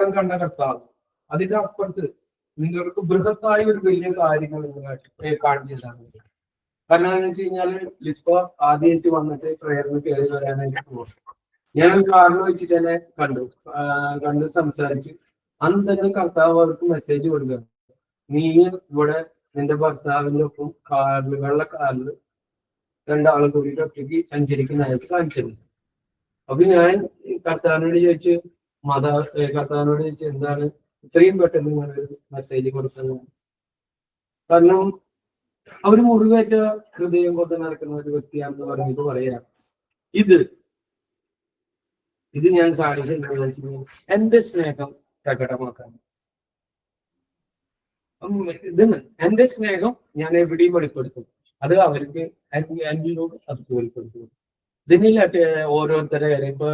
അടയാളം കണ്ട കർത്താവ് അതിന്റെ അപ്പുറത്ത് നിങ്ങൾക്ക് ബൃഹത്തായ ഒരു വലിയ കാര്യങ്ങൾ കാണിച്ചതാണ്. കാരണം എന്താണെന്ന് വെച്ച് കഴിഞ്ഞാല് ലിസ്ബ ആദ്യമായിട്ട് വന്നിട്ട് പ്രേയറിന് കയറി വരാനായിട്ട് പോകും. ഞാൻ കാറിൽ വെച്ചിട്ട് തന്നെ കണ്ട് സംസാരിച്ച് അന്ന് തന്നെ കർത്താവ് അവർക്ക് മെസ്സേജ് കൊടുക്കുക, നീ ഇവിടെ നിന്റെ ഭർത്താവിന്റെ ഒപ്പം വെള്ള കാറിൽ രണ്ടാളും കൂടിയിട്ട് ഒറ്റയ്ക്ക് സഞ്ചരിക്കുന്നതായിട്ട് കാണിച്ചിരുന്നു. അപ്പൊ ഞാൻ കർത്താവിനോട് ചോദിച്ചു എന്താണ് ഇത്രയും പെട്ടെന്ന് ഞാനൊരു മെസ്സേജ് കൊടുക്കുന്നത്. കാരണം അവർ മുറിവേറ്റ ഹൃദയം കൊണ്ട് നടക്കുന്ന ഒരു വ്യക്തിയാണെന്ന് പറഞ്ഞിട്ട് പറയാം. ഇത് ഞാൻ കാണിക്കുന്നത് എന്റെ സ്നേഹം പ്രകടമാക്കാൻ. ഇതാണ് എന്റെ സ്നേഹം ഞാൻ എവിടെയും വെളിപ്പെടുത്തും, അത് അവർക്ക് എന്നിലൂടെ അത് വെളിപ്പെടുത്തും. ഇതിനില്ല ഓരോരുത്തരെ ഇപ്പൊ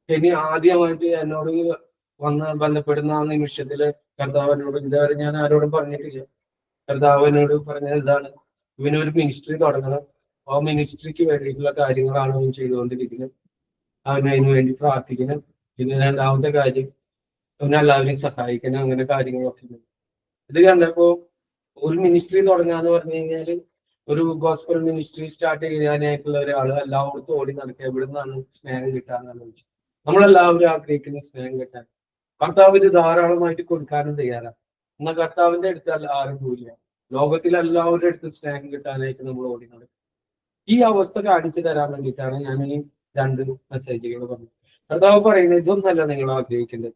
ടെനി ആദ്യമായിട്ട് എന്നോട് ബന്ധപ്പെടുന്ന ആ നിമിഷത്തില് കർത്താവിനോട് ഇതുവരെ ഞാൻ ആരോടും പറഞ്ഞിട്ടില്ല. കർത്താവിനോട് പറഞ്ഞത് ഇതാണ്, ഇവനൊരു മിനിസ്ട്രി തുടങ്ങണം, ആ മിനിസ്ട്രിക്ക് വേണ്ടിയിട്ടുള്ള കാര്യങ്ങളാണ് അവൻ ചെയ്തുകൊണ്ടിരിക്കുന്നത്, അവന് അതിനു വേണ്ടി പ്രാർത്ഥിക്കണം. പിന്നെ രണ്ടാമത്തെ കാര്യം അവനെ എല്ലാവരെയും സഹായിക്കണം, അങ്ങനെ കാര്യങ്ങളൊക്കെ. ഇത് കണ്ടപ്പോ ഒരു മിനിസ്ട്രി തുടങ്ങാന്ന് പറഞ്ഞു കഴിഞ്ഞാല് ഒരു ഗോസ്പൽ മിനിസ്ട്രി സ്റ്റാർട്ട് ചെയ്യാനായിട്ടുള്ള ഒരാള് എല്ലായിടത്തും ഓടി നടക്കുക, എവിടെ നിന്നാണ് സ്നേഹം കിട്ടാന്നാണ് ചോദിച്ചത്. നമ്മളെല്ലാവരും ആഗ്രഹിക്കുന്ന സ്നേഹം കിട്ടാൻ കർത്താവ് ഇത് ധാരാളമായിട്ട് കൊടുക്കാനും തയ്യാറാണ്. എന്നാൽ കർത്താവിന്റെ അടുത്ത് ആരും പോയില്ല. ലോകത്തിലെല്ലാവരുടെ അടുത്ത് സ്നേഹം കിട്ടാനായിട്ട് നമ്മൾ ഓടി നടക്കും. ഈ അവസ്ഥ കാണിച്ചു തരാൻ വേണ്ടിയിട്ടാണ് ഞാൻ ഈ 2 മെസ്സേജുകൾ പറഞ്ഞത്. കർത്താവ് പറയുന്നത് ഇതൊന്നല്ല നിങ്ങൾ ആഗ്രഹിക്കേണ്ടത്,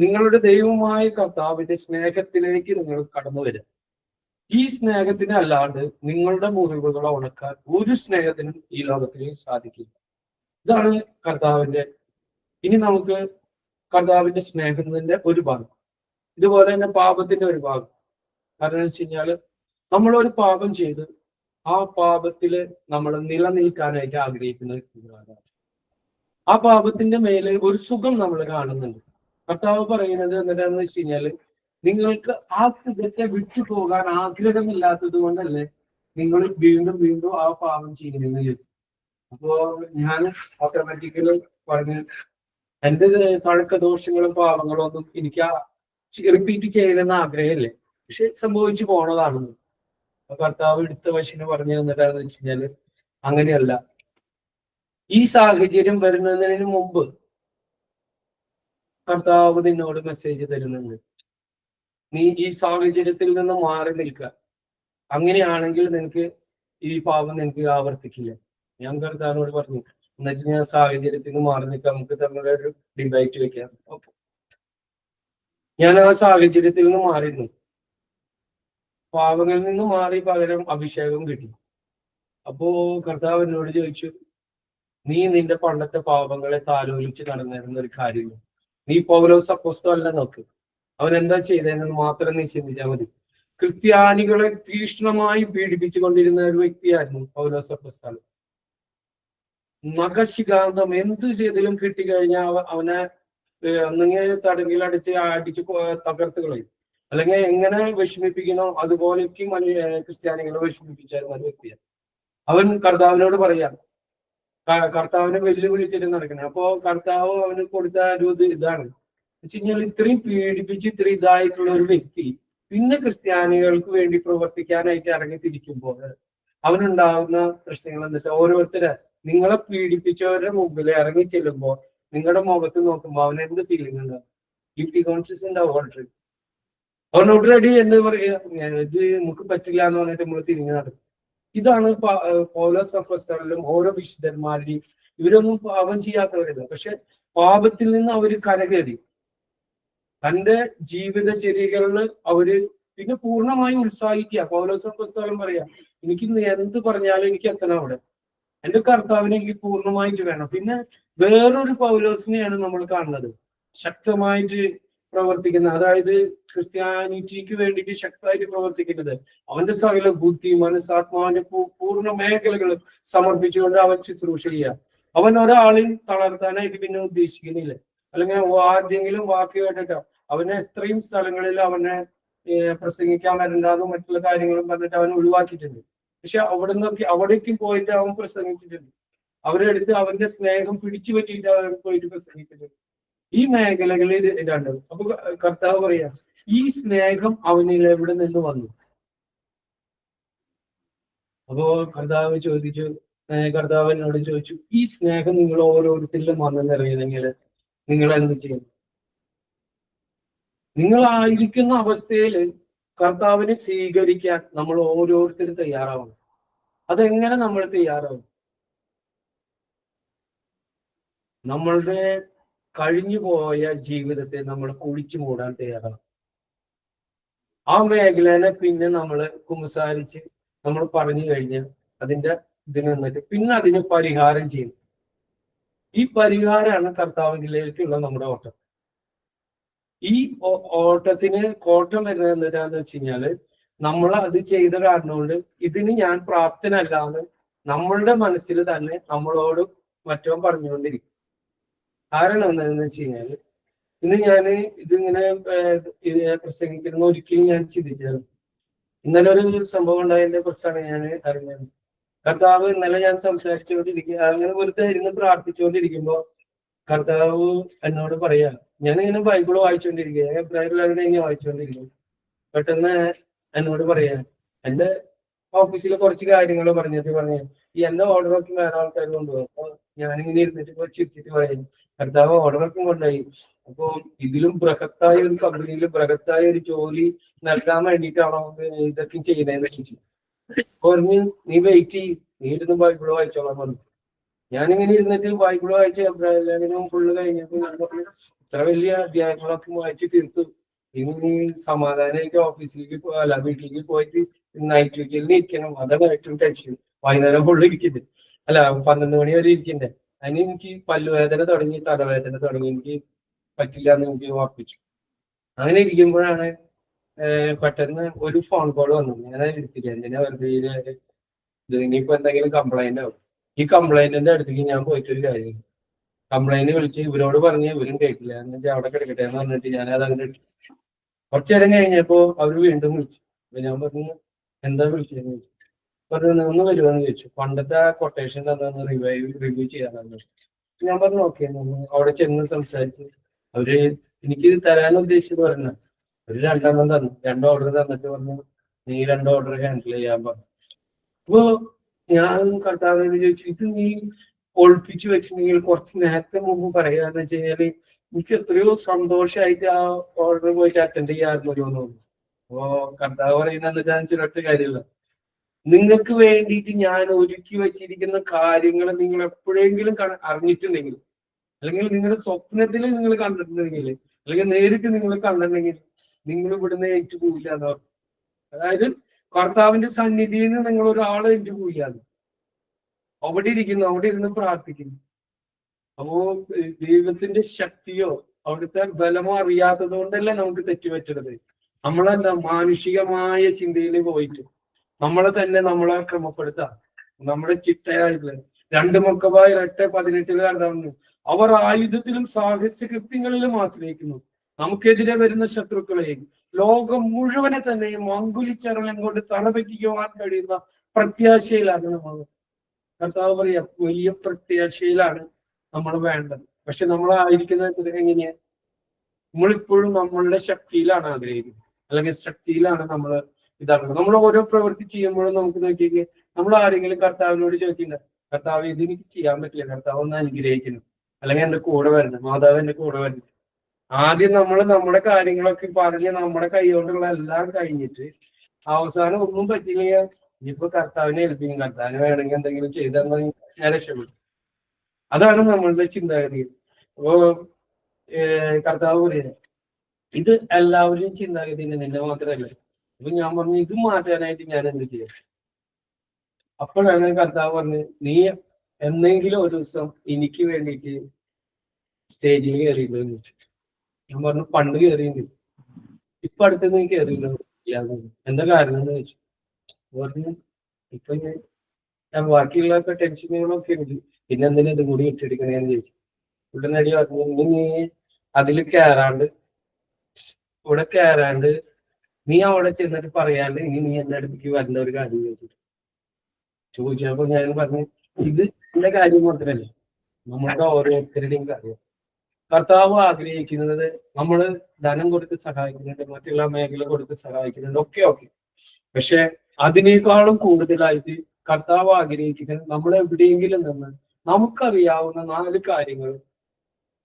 നിങ്ങളുടെ ദൈവമായ കർത്താവിന്റെ സ്നേഹത്തിലേക്ക് നിങ്ങൾ കടന്നു വരിക. ഈ സ്നേഹത്തിന് അല്ലാണ്ട് നിങ്ങളുടെ മുറിവുകളെ ഉണക്കാൻ ഒരു സ്നേഹത്തിനും ഈ ലോകത്തിൽ സാധിക്കില്ല. ഇതാണ് കർത്താവിന്റെ. ഇനി നമുക്ക് കർത്താവിന്റെ സ്നേഹത്തിന്റെ ഒരു ഭാഗം, ഇതുപോലെ തന്നെ പാപത്തിന്റെ ഒരു ഭാഗം. കാരണം എന്ന് വെച്ച് കഴിഞ്ഞാല് നമ്മളൊരു പാപം ചെയ്ത് ആ പാപത്തില് നമ്മൾ നിലനിൽക്കാനായിട്ട് ആഗ്രഹിക്കുന്ന ആ പാപത്തിന്റെ മേലെ ഒരു സുഖം നമ്മൾ കാണുന്നുണ്ട്. കർത്താവ് പറയുന്നത് എന്താണെന്ന് വെച്ച് കഴിഞ്ഞാല് നിങ്ങൾക്ക് ആ സുഖത്തെ വിട്ടു പോകാൻ ആഗ്രഹമില്ലാത്തത് കൊണ്ടല്ലേ നിങ്ങൾ വീണ്ടും വീണ്ടും ആ പാപം ചെയ്യുന്നതെന്ന് ചോദിച്ചു. അപ്പോ ഞാൻ ഓട്ടോമാറ്റിക്കലി പറഞ്ഞു, എന്റെ തഴക്കദോഷങ്ങളും പാപങ്ങളും ഒന്നും എനിക്ക് റിപ്പീറ്റ് ചെയ്യണമെന്ന് ആഗ്രഹമില്ലേ, പക്ഷെ സംഭവിച്ചു പോണതാണെന്ന്. അപ്പൊ കർത്താവ് എടുത്ത വശിന് പറഞ്ഞു തന്നിട്ടാന്ന് വെച്ച് കഴിഞ്ഞാല് അങ്ങനെയല്ല. ഈ സാഹചര്യം വരുന്നതിന് മുമ്പ് കർത്താവ് നിന്നോട് മെസ്സേജ് തരുന്നുണ്ട്, നീ ഈ സാഹചര്യത്തിൽ നിന്ന് മാറി നിൽക്കുക. അങ്ങനെയാണെങ്കിൽ നിനക്ക് ഈ പാപം നിനക്ക് ആവർത്തിക്കില്ല. ഞാൻ കർത്താവിനോട് പറഞ്ഞു, എന്നുവെച്ചാൽ ഞാൻ സാഹചര്യത്തിൽ നിന്ന് മാറി നിൽക്കാം, നമുക്ക് തമ്മിലൊരു ഡിബേറ്റ് വെക്കാം. ഓക്കെ, ഞാൻ ആ സാഹചര്യത്തിൽ നിന്ന് മാറിയിരുന്നു. പാപങ്ങളിൽ നിന്ന് മാറി പകരം അഭിഷേകം കിട്ടി. അപ്പോ കർത്താവ് എന്നോട് ചോദിച്ചു, നീ നിന്റെ പണ്ടത്തെ പാപങ്ങളെ താലോലിച്ച് നടന്നിരുന്ന ഒരു കാര്യമില്ല. നീ പൗലോസ് അപ്പോസ്തലനെ നോക്ക്, അവൻ എന്താ ചെയ്തതെന്ന് മാത്രം നീ ചിന്തിച്ചാൽ മതി. ക്രിസ്ത്യാനികളെ തീക്ഷ്ണമായി പീഡിപ്പിച്ചു കൊണ്ടിരുന്ന ഒരു വ്യക്തിയായിരുന്നു പൗലോസ് അപ്പോസ്തലൻ. നഖശിഖാന്തം എന്ത് ചെയ്തിലും കിട്ടിക്കഴിഞ്ഞാൽ അവനെ ഒന്നെങ്കിൽ തടങ്കിലടിച്ച് അടിച്ച് തകർത്ത് കളയും, അല്ലെങ്കിൽ എങ്ങനെ വിഷമിപ്പിക്കണോ അതുപോലെയൊക്കെ ക്രിസ്ത്യാനികളെ വിഷമിപ്പിച്ചായിരുന്ന ഒരു വ്യക്തിയാണ്. അവൻ കർത്താവിനോട് പറയാം, കർത്താവിനെ വെല്ലുവിളിച്ചിട്ട് നടക്കുന്നത്. അപ്പോ കർത്താവ് അവന് കൊടുത്ത ഒരു ഇതാണ് വെച്ച് കഴിഞ്ഞാൽ, ഇത്രയും പീഡിപ്പിച്ച് ഇത്രയും ഇതായിട്ടുള്ള ഒരു വ്യക്തി പിന്നെ ക്രിസ്ത്യാനികൾക്ക് വേണ്ടി പ്രവർത്തിക്കാനായിട്ട് ഇറങ്ങി തിരിക്കുമ്പോൾ അവനുണ്ടാകുന്ന പ്രശ്നങ്ങൾ എന്താ വെച്ചാൽ, ഓരോരുത്തരെ നിങ്ങളെ പീഡിപ്പിച്ചവരുടെ മുമ്പിൽ ഇറങ്ങി ചെല്ലുമ്പോൾ നിങ്ങളുടെ മുഖത്ത് നോക്കുമ്പോൾ അവന് എന്ത് ഫീലിംഗ് ഉണ്ടാവും? ഗിൽറ്റി കോൺഷ്യസ് ഉണ്ടാവും. ഓൾറെഡി അവൻ ഓൾറെഡി എന്താ പറയാ, ഇത് നമുക്ക് പറ്റില്ല എന്ന് പറഞ്ഞിട്ട് നമ്മൾ തിരിഞ്ഞു നടക്കും. ഇതാണ് പൗലോസ് അപ്പോസ്തലനും ഓരോ വിശുദ്ധന്മാരുടെയും. ഇവരൊന്നും പാപം ചെയ്യാത്തവരില്ല, പക്ഷെ പാപത്തിൽ നിന്ന് അവര് കരകയറി തന്റെ ജീവിതചര്യകളിൽ അവര് പിന്നെ പൂർണ്ണമായും ഉത്സാഹിക്കുക. പൗലോസ് അപ്പോസ്തലൻ പറയാം, എനിക്ക് എന്ത് പറഞ്ഞാലും എനിക്ക് എത്തണം അവിടെ, എന്റെ കർത്താവിനെ എനിക്ക് പൂർണ്ണമായിട്ട് വേണം. പിന്നെ വേറൊരു പൗലോസിനെയാണ് നമ്മൾ കാണുന്നത് ശക്തമായിട്ട് പ്രവർത്തിക്കുന്നത്, അതായത് ക്രിസ്ത്യാനിറ്റിക്ക് വേണ്ടിയിട്ട് ശക്തമായിട്ട് പ്രവർത്തിക്കുന്നത്. അവന്റെ സകല ബുദ്ധി മനസ്സാത്മാവിന്റെ പൂർണ്ണ മേഖലകളും സമർപ്പിച്ചുകൊണ്ട് അവൻ ശുശ്രൂഷ ചെയ്യുക. അവൻ ഒരാളെയും തളർത്താനായിട്ട് പിന്നെ ഉദ്ദേശിക്കുന്നില്ല, അല്ലെങ്കിൽ ആരെങ്കിലും വാക്ക് കേട്ടിട്ടോ അവനെ എത്രയും സ്ഥലങ്ങളിൽ അവനെ പ്രസംഗിക്കാൻ വരണ്ടാന്നും മറ്റുള്ള കാര്യങ്ങളും പറഞ്ഞിട്ട് അവൻ ഒഴിവാക്കിയിട്ടുണ്ട്. പക്ഷെ അവിടേക്കും പോയിട്ട് അവൻ പ്രസംഗിച്ചിട്ടുണ്ട്. അവരുടെ അടുത്ത് അവന്റെ സ്നേഹം പിടിച്ചു പറ്റിയിട്ട് അവൻ പോയിട്ട് പ്രസംഗിച്ചിട്ടുണ്ട്. ഈ മേഖലകളിൽ രണ്ടും. അപ്പൊ കർത്താവ് പറയാ ഈ സ്നേഹം അവനിൽ എവിടെ നിന്ന് വന്നു? അപ്പോ കർത്താവ് ചോദിച്ചു, കർത്താവ് എന്നോട് ചോദിച്ചു, ഈ സ്നേഹം നിങ്ങൾ ഓരോരുത്തരിലും വന്നെന്നറിയണമെങ്കിൽ നിങ്ങൾ എന്ത് ചെയ്യും? നിങ്ങളായിരിക്കുന്ന അവസ്ഥയിൽ കർത്താവിനെ സ്വീകരിക്കാൻ നമ്മൾ ഓരോരുത്തരും തയ്യാറാവണം. അതെങ്ങനെ നമ്മൾ തയ്യാറാവും? നമ്മളുടെ കഴിഞ്ഞു പോയ ജീവിതത്തെ നമ്മൾ കുഴിച്ചു മൂടാൻ തയ്യാറാണ്. ആ മേഖലനെ പിന്നെ നമ്മൾ കുമ്പസാരിച്ച് നമ്മൾ പറഞ്ഞു കഴിഞ്ഞാൽ അതിന്റെ ഇതിന് നിന്നിട്ട് പിന്നെ അതിന് പരിഹാരം ചെയ്യും. ഈ പരിഹാരമാണ് കർത്താവിലേക്കുള്ള നമ്മുടെ ഓട്ടം. ഈ ഓട്ടത്തിന് കോട്ടം വരുന്നത് എന്താന്ന് വെച്ച് കഴിഞ്ഞാല് നമ്മൾ അത് ചെയ്ത കാരണം കൊണ്ട് ഇതിന് ഞാൻ പ്രാപ്തനല്ല എന്ന് നമ്മളുടെ മനസ്സിൽ തന്നെ നമ്മളോട് മറ്റോ പറഞ്ഞുകൊണ്ടിരിക്കും. കാരണം എന്താണെന്ന് വെച്ച് കഴിഞ്ഞാല് ഇന്ന് ഞാൻ ഇതിങ്ങനെ പ്രസംഗിക്കുന്ന ഒരിക്കലും ഞാൻ ചിന്തിച്ചത്. ഇന്നലെ ഒരു സംഭവം ഉണ്ടായതിനെ കുറിച്ചാണ് ഞാൻ അറിഞ്ഞത്. കർത്താവ് ഇന്നലെ ഞാൻ സംസാരിച്ചുകൊണ്ടിരിക്കുക, അങ്ങനെ വെറുതെ ഇരുന്ന് പ്രാർത്ഥിച്ചുകൊണ്ടിരിക്കുമ്പോ കർത്താവ് എന്നോട് പറയാ, ഞാനിങ്ങനെ ബൈബിള് വായിച്ചുകൊണ്ടിരിക്കുക, എബ്രായറിലാണ് ഇങ്ങനെ വായിച്ചുകൊണ്ടിരിക്കും. പെട്ടെന്ന് എന്നോട് പറയാ, എന്റെ ഓഫീസിലെ കുറച്ച് കാര്യങ്ങൾ പറഞ്ഞു ഈ എന്റെ ഓർഡറൊക്കെ വേറെ ആൾക്കാർ കൊണ്ടുപോകും. അപ്പൊ ഞാനിങ്ങനെ ഇരുന്നിട്ട് ചിരിച്ചിട്ട് പറയും, കർത്താവ് ഓർഡറൊക്കെ കൊണ്ടുപോയി, അപ്പൊ ഇതിലും ബൃഹത്തായ ഒരു കമ്പനിയിൽ ബൃഹത്തായ ഒരു ജോലി നൽകാൻ വേണ്ടിയിട്ടാണോ ഇതൊക്കെ ചെയ്യുന്നതെന്ന് ചോദിച്ചു. പറഞ്ഞു, നീ വെയിറ്റ് ചെയ്യും, നീ ഇരുന്ന് ബൈബിള് വായിച്ചോളാൻ പറഞ്ഞു. ഞാനിങ്ങനെ ഇരുന്നിട്ട് ബൈബിള് വായിച്ച് എബ്രാഹിം ഫുള്ള് കഴിഞ്ഞപ്പോ ഞാൻ പറഞ്ഞു, ഇത്ര വലിയ അധ്യായങ്ങളൊക്കെ വായിച്ച് തീർത്തു, ഇനി സമാധാനമായിട്ട് ഓഫീസിലേക്ക് അല്ല വീട്ടിലേക്ക് പോയിട്ട് നൈറ്റ് ഡ്യൂട്ടിയിൽ ഇരിക്കണം. അതാണ് ഏറ്റവും ടെൻഷൻ. വൈകുന്നേരം ഫുള്ള് ഇരിക്കുന്നത്, അല്ല 12 മണി വരെ ഇരിക്കണ്ടേ. അതിന് എനിക്ക് പല്ലുവേദന തുടങ്ങി, തലവേദന തുടങ്ങി, എനിക്ക് പറ്റില്ല എന്ന് എനിക്ക് ഉറപ്പിച്ചു. അങ്ങനെ ഇരിക്കുമ്പോഴാണ് പെട്ടെന്ന് ഒരു ഫോൺ കോൾ വന്നു. ഞാൻ എടുത്തില്ല, എന്തിനാ വെറുതെ ഇത് ഇനിയിപ്പോ എന്തെങ്കിലും കംപ്ലൈന്റ് ആവും. ഈ കംപ്ലൈന്റിന്റെ അടുത്തേക്ക് ഞാൻ പോയിട്ടൊരു കാര്യം, കംപ്ലൈന്റ് വിളിച്ച് ഇവരോട് പറഞ്ഞ് ഇവരും കേട്ടില്ല എന്ന് വെച്ചാൽ അവിടെ കിടക്കട്ടെ എന്ന് പറഞ്ഞിട്ട് ഞാൻ അത് അങ്ങനെ ഇട്ടു. കുറച്ചു നേരം കഴിഞ്ഞപ്പോ അവര് വീണ്ടും വിളിച്ചു. അപ്പൊ ഞാൻ പറഞ്ഞു, എന്താ വിളിച്ചതെന്ന് ചോദിച്ചു. പറഞ്ഞു, ഒന്ന് വരുവാന്ന് ചോദിച്ചു. പണ്ടത്തെ ആ കൊട്ടേഷൻ തന്നു റിവ്യൂ ചെയ്യാനാണ്. ഞാൻ പറഞ്ഞു ഓക്കെ. അവിടെ ചെന്ന് സംസാരിച്ച് അവര് എനിക്ക് തരാൻ ഉദ്ദേശിച്ചത് പറഞ്ഞ ഒരു 2 തന്നു. 2 ഓർഡർ തന്നിട്ട് പറഞ്ഞു, നീ 2 ഓർഡർ ഹാൻഡിൽ ചെയ്യാൻ പറഞ്ഞു. അപ്പോ ഞാൻ കർത്താവിനോട് ചോദിച്ചു, ഇത് നീ ഒളിപ്പിച്ചു വെച്ചിട്ടുണ്ടെങ്കിൽ കുറച്ച് നേരത്തെ മുമ്പ് പറയാന്ന് വെച്ച് കഴിഞ്ഞാല് എനിക്ക് എത്രയോ സന്തോഷമായിട്ട് ആ ഓർഡർ പോയിട്ട് അറ്റൻഡ് ചെയ്യാറുണ്ടോ എന്ന് തോന്നുന്നു. അപ്പോ കർത്താവ് പറയുന്നത് ഞാൻ ചിലട്ട് കാര്യമില്ല, നിങ്ങൾക്ക് വേണ്ടിയിട്ട് ഞാൻ ഒരുക്കി വെച്ചിരിക്കുന്ന കാര്യങ്ങൾ നിങ്ങൾ എപ്പോഴെങ്കിലും അറിഞ്ഞിട്ടുണ്ടെങ്കിൽ, അല്ലെങ്കിൽ നിങ്ങളുടെ സ്വപ്നത്തിൽ നിങ്ങൾ കണ്ടിട്ടുണ്ടെങ്കിൽ, അല്ലെങ്കിൽ നേരിട്ട് നിങ്ങൾ കണ്ടിട്ടുണ്ടെങ്കിൽ നിങ്ങൾ ഇവിടുന്ന് ഏറ്റു പോയില്ല എന്ന് പറഞ്ഞു. അതായത് കർത്താവിന്റെ സന്നിധിയിൽ നിന്ന് നിങ്ങൾ ഒരാളെ ഏറ്റു പോയില്ലാന്ന്. അവിടെ ഇരിക്കുന്നു, അവിടെ ഇരുന്ന് പ്രാർത്ഥിക്കുന്നു. അപ്പോ ദൈവത്തിന്റെ ശക്തിയോ അവിടുത്തെ ബലമോ അറിയാത്തത് കൊണ്ടല്ല നമുക്ക് തെറ്റുപറ്റരുത്. നമ്മളെന്താ മാനുഷികമായ ചിന്തയിൽ പോയിട്ട് നമ്മളെ തന്നെ നമ്മളെ ക്രമപ്പെടുത്താം. നമ്മുടെ ചിട്ടയായിട്ടുള്ള 2 മക്കബായ 8:18 കണ്ടാവുന്നു, അവർ ആയുധത്തിലും സാഹസ്യ കൃത്യങ്ങളിലും ആശ്രയിക്കുന്നു. നമുക്കെതിരെ വരുന്ന ശത്രുക്കളെയും ലോകം മുഴുവനെ തന്നെയും അങ്കുലിച്ചരളം കൊണ്ട് തലപറ്റിക്കുവാൻ കഴിയുന്ന പ്രത്യാശയിലാണ് നമ്മൾ. കർത്താവ് പറയാ, വലിയ പ്രത്യാശയിലാണ് നമ്മൾ വേണ്ടത്. പക്ഷെ നമ്മളായിരിക്കുന്നത് എങ്ങനെയാ? നമ്മളിപ്പോഴും നമ്മളുടെ ശക്തിയിലാണ് ആഗ്രഹിക്കുന്നത്, അല്ലെങ്കിൽ ശക്തിയിലാണ് നമ്മൾ ഇതാക്കുന്നത്. നമ്മൾ ഓരോ പ്രവൃത്തി ചെയ്യുമ്പോഴും നമുക്ക് നോക്കിയെങ്കിൽ നമ്മൾ ആരെങ്കിലും കർത്താവിനോട് ചോദിക്കില്ല, കർത്താവ് ഇത് എനിക്ക് ചെയ്യാൻ പറ്റില്ല, കർത്താവ് ഒന്ന് അനുഗ്രഹിക്കണം, അല്ലെങ്കിൽ എന്റെ കൂടെ വരണം, മാതാവ് എന്റെ കൂടെ വരണം. ആദ്യം നമ്മൾ നമ്മുടെ കാര്യങ്ങളൊക്കെ പറഞ്ഞ് നമ്മുടെ കൈകൊണ്ടുള്ള എല്ലാം കഴിഞ്ഞിട്ട് അവസാനം ഒന്നും പറ്റില്ല, ഇനിയിപ്പോ കർത്താവിനെ ഏൽപ്പിക്കും, കർത്താവിന് വേണമെങ്കിൽ എന്തെങ്കിലും ചെയ്തെന്ന് ഞാൻ രക്ഷപ്പെടും. അതാണ് നമ്മളുടെ ചിന്താഗതി. അപ്പോ കർത്താവ് പറയുന്നത് ഇത് എല്ലാവരുടെയും ചിന്താഗതി നിന്നെ മാത്രമല്ല. അപ്പൊ ഞാൻ പറഞ്ഞു, ഇത് മാറ്റാനായിട്ട് ഞാൻ എന്ത് ചെയ്യാം? അപ്പോഴാണ് കർത്താവ് പറഞ്ഞത്, നീ എന്തെങ്കിലും ഒരു ദിവസം എനിക്ക് വേണ്ടിയിട്ട് സ്റ്റേജിൽ കയറിയില്ലെന്ന് ചോദിച്ചു. ഞാൻ പറഞ്ഞു, പണ്ട് കയറിയില്ല, ഇപ്പൊ അടുത്ത് നീ കയറിയില്ല. എന്താ കാരണം എന്ന് ചോദിച്ചു. പറഞ്ഞു, ഇപ്പൊ ഞാൻ ബാക്കിയുള്ളൊക്കെ ടെൻഷനുകളൊക്കെ ഉണ്ട്, പിന്നെ എന്തിനാ ഇതും കൂടി ഇട്ടെടുക്കണേന്ന് ചോദിച്ചു. ഉടനടി പറഞ്ഞു, നീ അതിൽ കയറാണ്ട്, ഇവിടെ കയറാണ്ട് നീ അവിടെ ചെന്നിട്ട് പറയാണ്ട് ഇനി നീ എന്റെ അടുത്തേക്ക് വരേണ്ട ഒരു കാര്യം ചോദിച്ചപ്പോ ഞാൻ പറഞ്ഞു, ഇത് എന്റെ കാര്യം മാത്രമല്ല, നമ്മുടെ ഓരോരുത്തരുടെയും കാര്യം. കർത്താവ് ആഗ്രഹിക്കുന്നത് നമ്മൾ ധനം കൊടുത്ത് സഹായിക്കുന്നുണ്ട്, മറ്റുള്ള മേഖല കൊടുത്ത് സഹായിക്കുന്നുണ്ട്, ഓക്കെ. പക്ഷെ അതിനേക്കാളും കൂടുതലായിട്ട് കർത്താവ് ആഗ്രഹിക്കുന്നത് നമ്മൾ എവിടെയെങ്കിലും നിന്ന് നമുക്കറിയാവുന്ന 4 കാര്യങ്ങൾ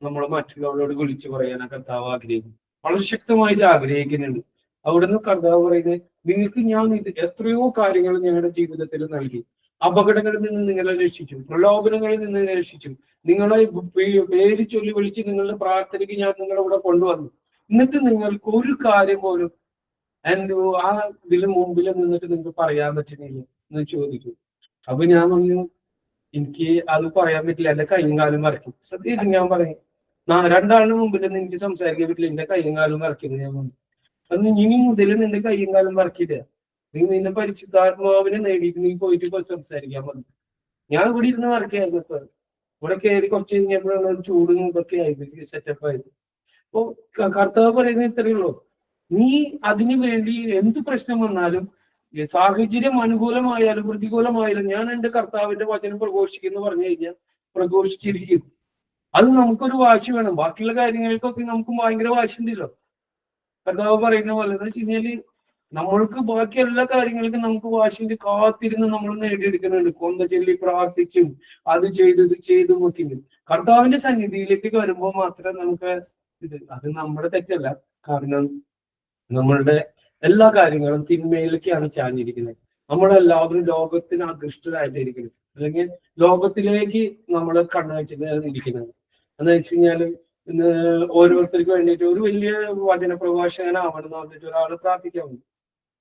നമ്മൾ മറ്റുള്ളവരോട് വിളിച്ചു പറയാനാ കർത്താവ് ആഗ്രഹിക്കുന്നു. വളരെ ശക്തമായിട്ട് ആഗ്രഹിക്കുന്നുണ്ട്. അവിടുന്ന് കർത്താവ് പറയുന്നത്, നിങ്ങൾക്ക് ഞാൻ ഇത് എത്രയോ കാര്യങ്ങൾ ഞങ്ങളുടെ ജീവിതത്തിൽ നൽകി. അപകടങ്ങളിൽ നിന്ന് നിങ്ങളെ രക്ഷിച്ചു, പ്രലോഭനങ്ങളിൽ നിന്ന് രക്ഷിച്ചു, നിങ്ങളെ പേര് ചൊല്ലി വിളിച്ച് നിങ്ങളുടെ പ്രാർത്ഥനയ്ക്ക് ഞാൻ നിങ്ങളെ ഇവിടെ കൊണ്ടുവന്നു. എന്നിട്ട് നിങ്ങൾക്ക് ഒരു കാര്യം പോലും എന്റെ ആ ഇതിന് മുമ്പിൽ നിന്നിട്ട് നിങ്ങൾക്ക് പറയാൻ പറ്റുന്നില്ല എന്ന് ചോദിക്കും. അപ്പൊ ഞാൻ പറഞ്ഞു, എനിക്ക് അത് പറയാൻ പറ്റില്ല, എന്റെ കൈയും കാലും മറക്കും. സത്യം ഞാൻ പറയും, 2 മുമ്പിൽ നിന്ന് എനിക്ക് സംസാരിക്കാൻ പറ്റില്ല, എന്റെ കൈയും കാലും മറക്കുന്നു. ഞാൻ പറഞ്ഞു, അത് ഇനി മുതൽ നിന്റെ കൈയും കാലും മറക്കില്ല, നീ നിന്റെ പരിശുദ്ധാത്മാവിനെ നേടിയിട്ട് നീ പോയിട്ട് സംസാരിക്കാൻ പറഞ്ഞു. ഞാൻ ഇവിടെ ഇരുന്ന് മറക്കായിരുന്നു. ഇപ്പൊ ഇവിടെ കയറി കുറച്ച് കഴിഞ്ഞപ്പോഴാണ് ചൂടും ഇതൊക്കെ ആയത്, സെറ്റപ്പ് ആയത്. അപ്പൊ കർത്താവ് പറയുന്നത് ഇത്രയേ ഉള്ളൂ, നീ അതിനു വേണ്ടി എന്ത് പ്രശ്നം വന്നാലും, സാഹചര്യം അനുകൂലമായാലും പ്രതികൂലമായാലും, ഞാൻ എന്റെ കർത്താവിന്റെ വചനം പ്രഘോഷിക്കുന്നു പറഞ്ഞു കഴിഞ്ഞാൽ പ്രഘോഷിച്ചിരിക്കും. അത് നമുക്കൊരു വാശി വേണം. ബാക്കിയുള്ള കാര്യങ്ങൾക്കൊക്കെ നമുക്ക് ഭയങ്കര വാശി ഉണ്ടല്ലോ. കർത്താവ് പറയുന്ന പോലെ എന്ന് വെച്ച് കഴിഞ്ഞാല് നമ്മൾക്ക് ബാക്കി എല്ലാ കാര്യങ്ങൾക്കും നമുക്ക് വാശിന്റെ കാത്തിരുന്ന് നമ്മൾ നേടിയെടുക്കുന്നുണ്ട്. കൊന്ത ചൊല്ലി പ്രാർത്ഥിച്ചും അത് ചെയ്ത് ഇത് ചെയ്തും ഒക്കെ. കർത്താവിന്റെ സന്നിധിയിലേക്ക് വരുമ്പോൾ മാത്രമേ നമുക്ക് അത് നമ്മുടെ തെറ്റല്ല. കാരണം നമ്മളുടെ എല്ലാ കാര്യങ്ങളും തിന്മയിലേക്കാണ് ചാഞ്ഞിരിക്കുന്നത്. നമ്മളെല്ലാവരും ലോകത്തിന് ആകൃഷ്ടരായിട്ടിരിക്കുന്നത്, അല്ലെങ്കിൽ ലോകത്തിലേക്ക് നമ്മൾ കണ്ണുവച്ചിരിക്കുന്നത്. എന്ന് വെച്ച് കഴിഞ്ഞാല് ഇന്ന് ഓരോരുത്തർക്ക് വേണ്ടിയിട്ട് ഒരു വലിയ വചന പ്രഭാഷകനാവണം എന്ന് പറഞ്ഞിട്ട് ഒരാൾ പ്രാർത്ഥിക്കാൻ വന്നു.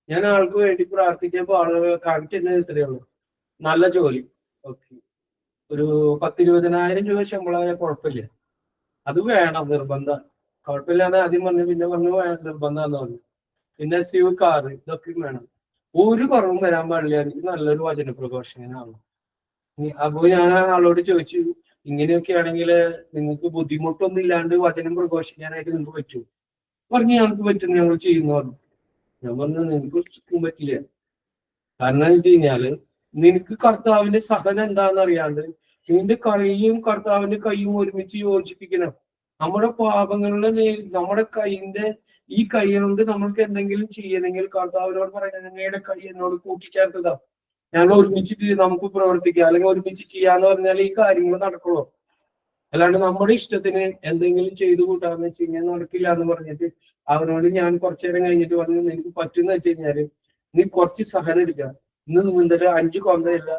ഞാൻ ആൾക്ക് വേണ്ടി പ്രാർത്ഥിച്ചപ്പോൾ ആളുകൾ കാണിക്കുന്നത് ഇത്രയേ ഉള്ളൂ, നല്ല ജോലി, ഓക്കെ, ഒരു 10-20,000 രൂപ ശമ്പളമായ കുഴപ്പമില്ല, അത് വേണം, നിർബന്ധം. കുഴപ്പമില്ലാതെ ആദ്യം പറഞ്ഞു, പിന്നെ പറഞ്ഞു നിർബന്ധം എന്ന് പറഞ്ഞു. പിന്നെ സ്യൂ കാറ്, ഇതൊക്കെ വേണം. ഒരു കുറവും വരാൻ പാടില്ല, എനിക്ക് നല്ലൊരു വചന പ്രഘോഷകനാണ്. അപ്പൊ ഞാൻ ആളോട് ചോദിച്ചു, ഇങ്ങനെയൊക്കെ ആണെങ്കിൽ നിങ്ങൾക്ക് ബുദ്ധിമുട്ടൊന്നും ഇല്ലാണ്ട് വചനം പ്രഘോഷിക്കാനായിട്ട് നിങ്ങൾക്ക് പറ്റുമോ? പറഞ്ഞു, ഞങ്ങൾക്ക് പറ്റും, ഞങ്ങൾ ചെയ്യുന്നു പറഞ്ഞു. ഞാൻ പറഞ്ഞു, നിനക്ക് പറ്റില്ല. കാരണം എന്ന് വെച്ച് കഴിഞ്ഞാല് നിനക്ക് കർത്താവിന്റെ സഹനം എന്താണെന്ന് അറിയാണ്ട് നിന്റെ കൈയും കർത്താവിന്റെ കൈയും ഒരുമിച്ച് യോജിപ്പിക്കണം. നമ്മുടെ പാപങ്ങളുടെ മേൽ നമ്മുടെ കൈന്റെ ഈ കൈ കൊണ്ട് നമ്മൾക്ക് എന്തെങ്കിലും ചെയ്യണമെങ്കിൽ കർത്താവിനോട് പറയുന്നത്, നിങ്ങളുടെ കൈ എന്നോട് കൂട്ടിച്ചേർത്തതാ, ഞങ്ങൾ ഒരുമിച്ചിട്ട് നമുക്ക് പ്രവർത്തിക്കാം, അല്ലെങ്കിൽ ഒരുമിച്ച് ചെയ്യാന്ന് പറഞ്ഞാൽ ഈ കാര്യങ്ങൾ നടക്കുള്ളൂ. അല്ലാണ്ട് നമ്മുടെ ഇഷ്ടത്തിന് എന്തെങ്കിലും ചെയ്തു കൂട്ടാന്ന് വെച്ച് കഴിഞ്ഞാൽ നടക്കില്ല എന്ന് പറഞ്ഞിട്ട് അവനോട് ഞാൻ കുറച്ചു നേരം കഴിഞ്ഞിട്ട് പറഞ്ഞു, നിനക്ക് പറ്റുന്ന വെച്ച് കഴിഞ്ഞാല് നീ കുറച്ച് സഹനം എടുക്കുക, ഇന്ന് മുതൽ 5 കൊന്തയില്ല,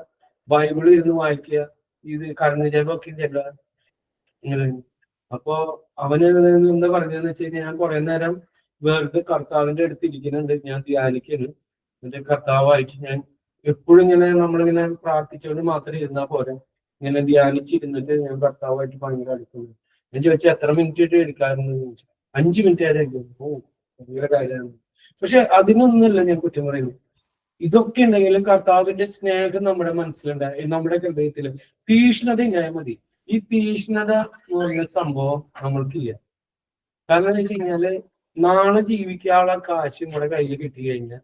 ബൈബിളിൽ ഇരുന്ന് വായിക്കുക, ഇത് കർണജപമൊക്കെ ചെല്ലുക. അപ്പൊ അവന് എന്താ പറഞ്ഞതെന്ന് വെച്ച് കഴിഞ്ഞാൽ, ഞാൻ കുറെ നേരം വെറുതെ കർത്താവിന്റെ അടുത്ത് ഇരിക്കുന്നുണ്ട്, ഞാൻ ധ്യാനിക്കുന്നു. എന്നിട്ട് കർത്താവായിട്ട് ഞാൻ എപ്പോഴും ഇങ്ങനെ നമ്മളിങ്ങനെ പ്രാർത്ഥിച്ചുകൊണ്ട് മാത്രം ഇരുന്നാൽ പോരെ, ഇങ്ങനെ ധ്യാനിച്ചിരുന്നിട്ട് ഞാൻ കർത്താവായിട്ട് ഭയങ്കര അടുക്കുന്നു. ഞാൻ ചോദിച്ചാൽ എത്ര മിനിറ്റ് ആയിട്ട് എടുക്കാമെന്ന് ചോദിച്ചു. 5 മിനിറ്റ് ആയിട്ട് എടുക്കുന്നു. ഓ, ഭയങ്കര കാര്യമാണ്. പക്ഷെ അതിനൊന്നുമല്ല ഞാൻ കുറ്റം പറയുന്നു. ഇതൊക്കെ ഉണ്ടെങ്കിലും കർത്താവിന്റെ സ്നേഹം നമ്മുടെ മനസ്സിലുണ്ടായി, നമ്മുടെ ഹൃദയത്തിലും തീഷ്ണത ഉണ്ടായാൽ മതി. ഈ തീഷ്ണത എന്ന് പറഞ്ഞ സംഭവം നമ്മൾക്കില്ല. കാരണം എന്ന് വെച്ച് കഴിഞ്ഞാല് നാളെ ജീവിക്കാനുള്ള കാശ് നമ്മുടെ കയ്യിൽ കിട്ടി കഴിഞ്ഞാൽ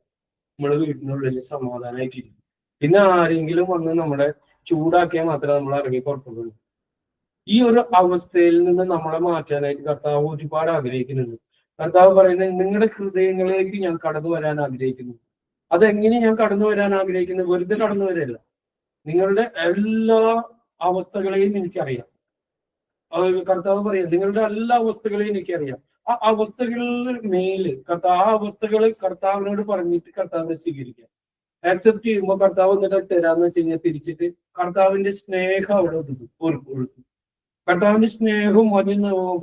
നമ്മുടെ വീടിനുള്ളിൽ സമാധാനമായിട്ടിരിക്കും. പിന്നെ ആരെങ്കിലും വന്ന് നമ്മളെ ചൂടാക്കിയാൽ മാത്രമേ നമ്മൾ ഇറങ്ങി പുറപ്പെടുള്ളൂ. ഈ ഒരു അവസ്ഥയിൽ നിന്ന് നമ്മളെ മാറ്റാനായിട്ട് കർത്താവ് ഒരുപാട് ആഗ്രഹിക്കുന്നുണ്ട്. കർത്താവ് പറയുന്നത്, നിങ്ങളുടെ ഹൃദയങ്ങളിലേക്ക് ഞാൻ കടന്നു വരാൻ ആഗ്രഹിക്കുന്നു. അതെങ്ങനെ ഞാൻ കടന്നു വരാൻ ആഗ്രഹിക്കുന്നത്? വെറുതെ കടന്നു വരല്ല. നിങ്ങളുടെ എല്ലാ അവസ്ഥകളെയും എനിക്കറിയാം. കർത്താവ് പറയാം, നിങ്ങളുടെ എല്ലാ അവസ്ഥകളെയും എനിക്കറിയാം. ആ അവസ്ഥകളിൽ മേല് ആ അവസ്ഥകൾ കർത്താവിനോട് പറഞ്ഞിട്ട് കർത്താവിനെ സ്വീകരിക്കാം. ആക്സെപ്റ്റ് ചെയ്യുമ്പോൾ കർത്താവ് എന്നിട്ട് തരാന്ന് വെച്ച് കഴിഞ്ഞാൽ തിരിച്ചിട്ട് കർത്താവിന്റെ സ്നേഹം അവിടെ ഒഴുക്കും. കർത്താവിന്റെ സ്നേഹവും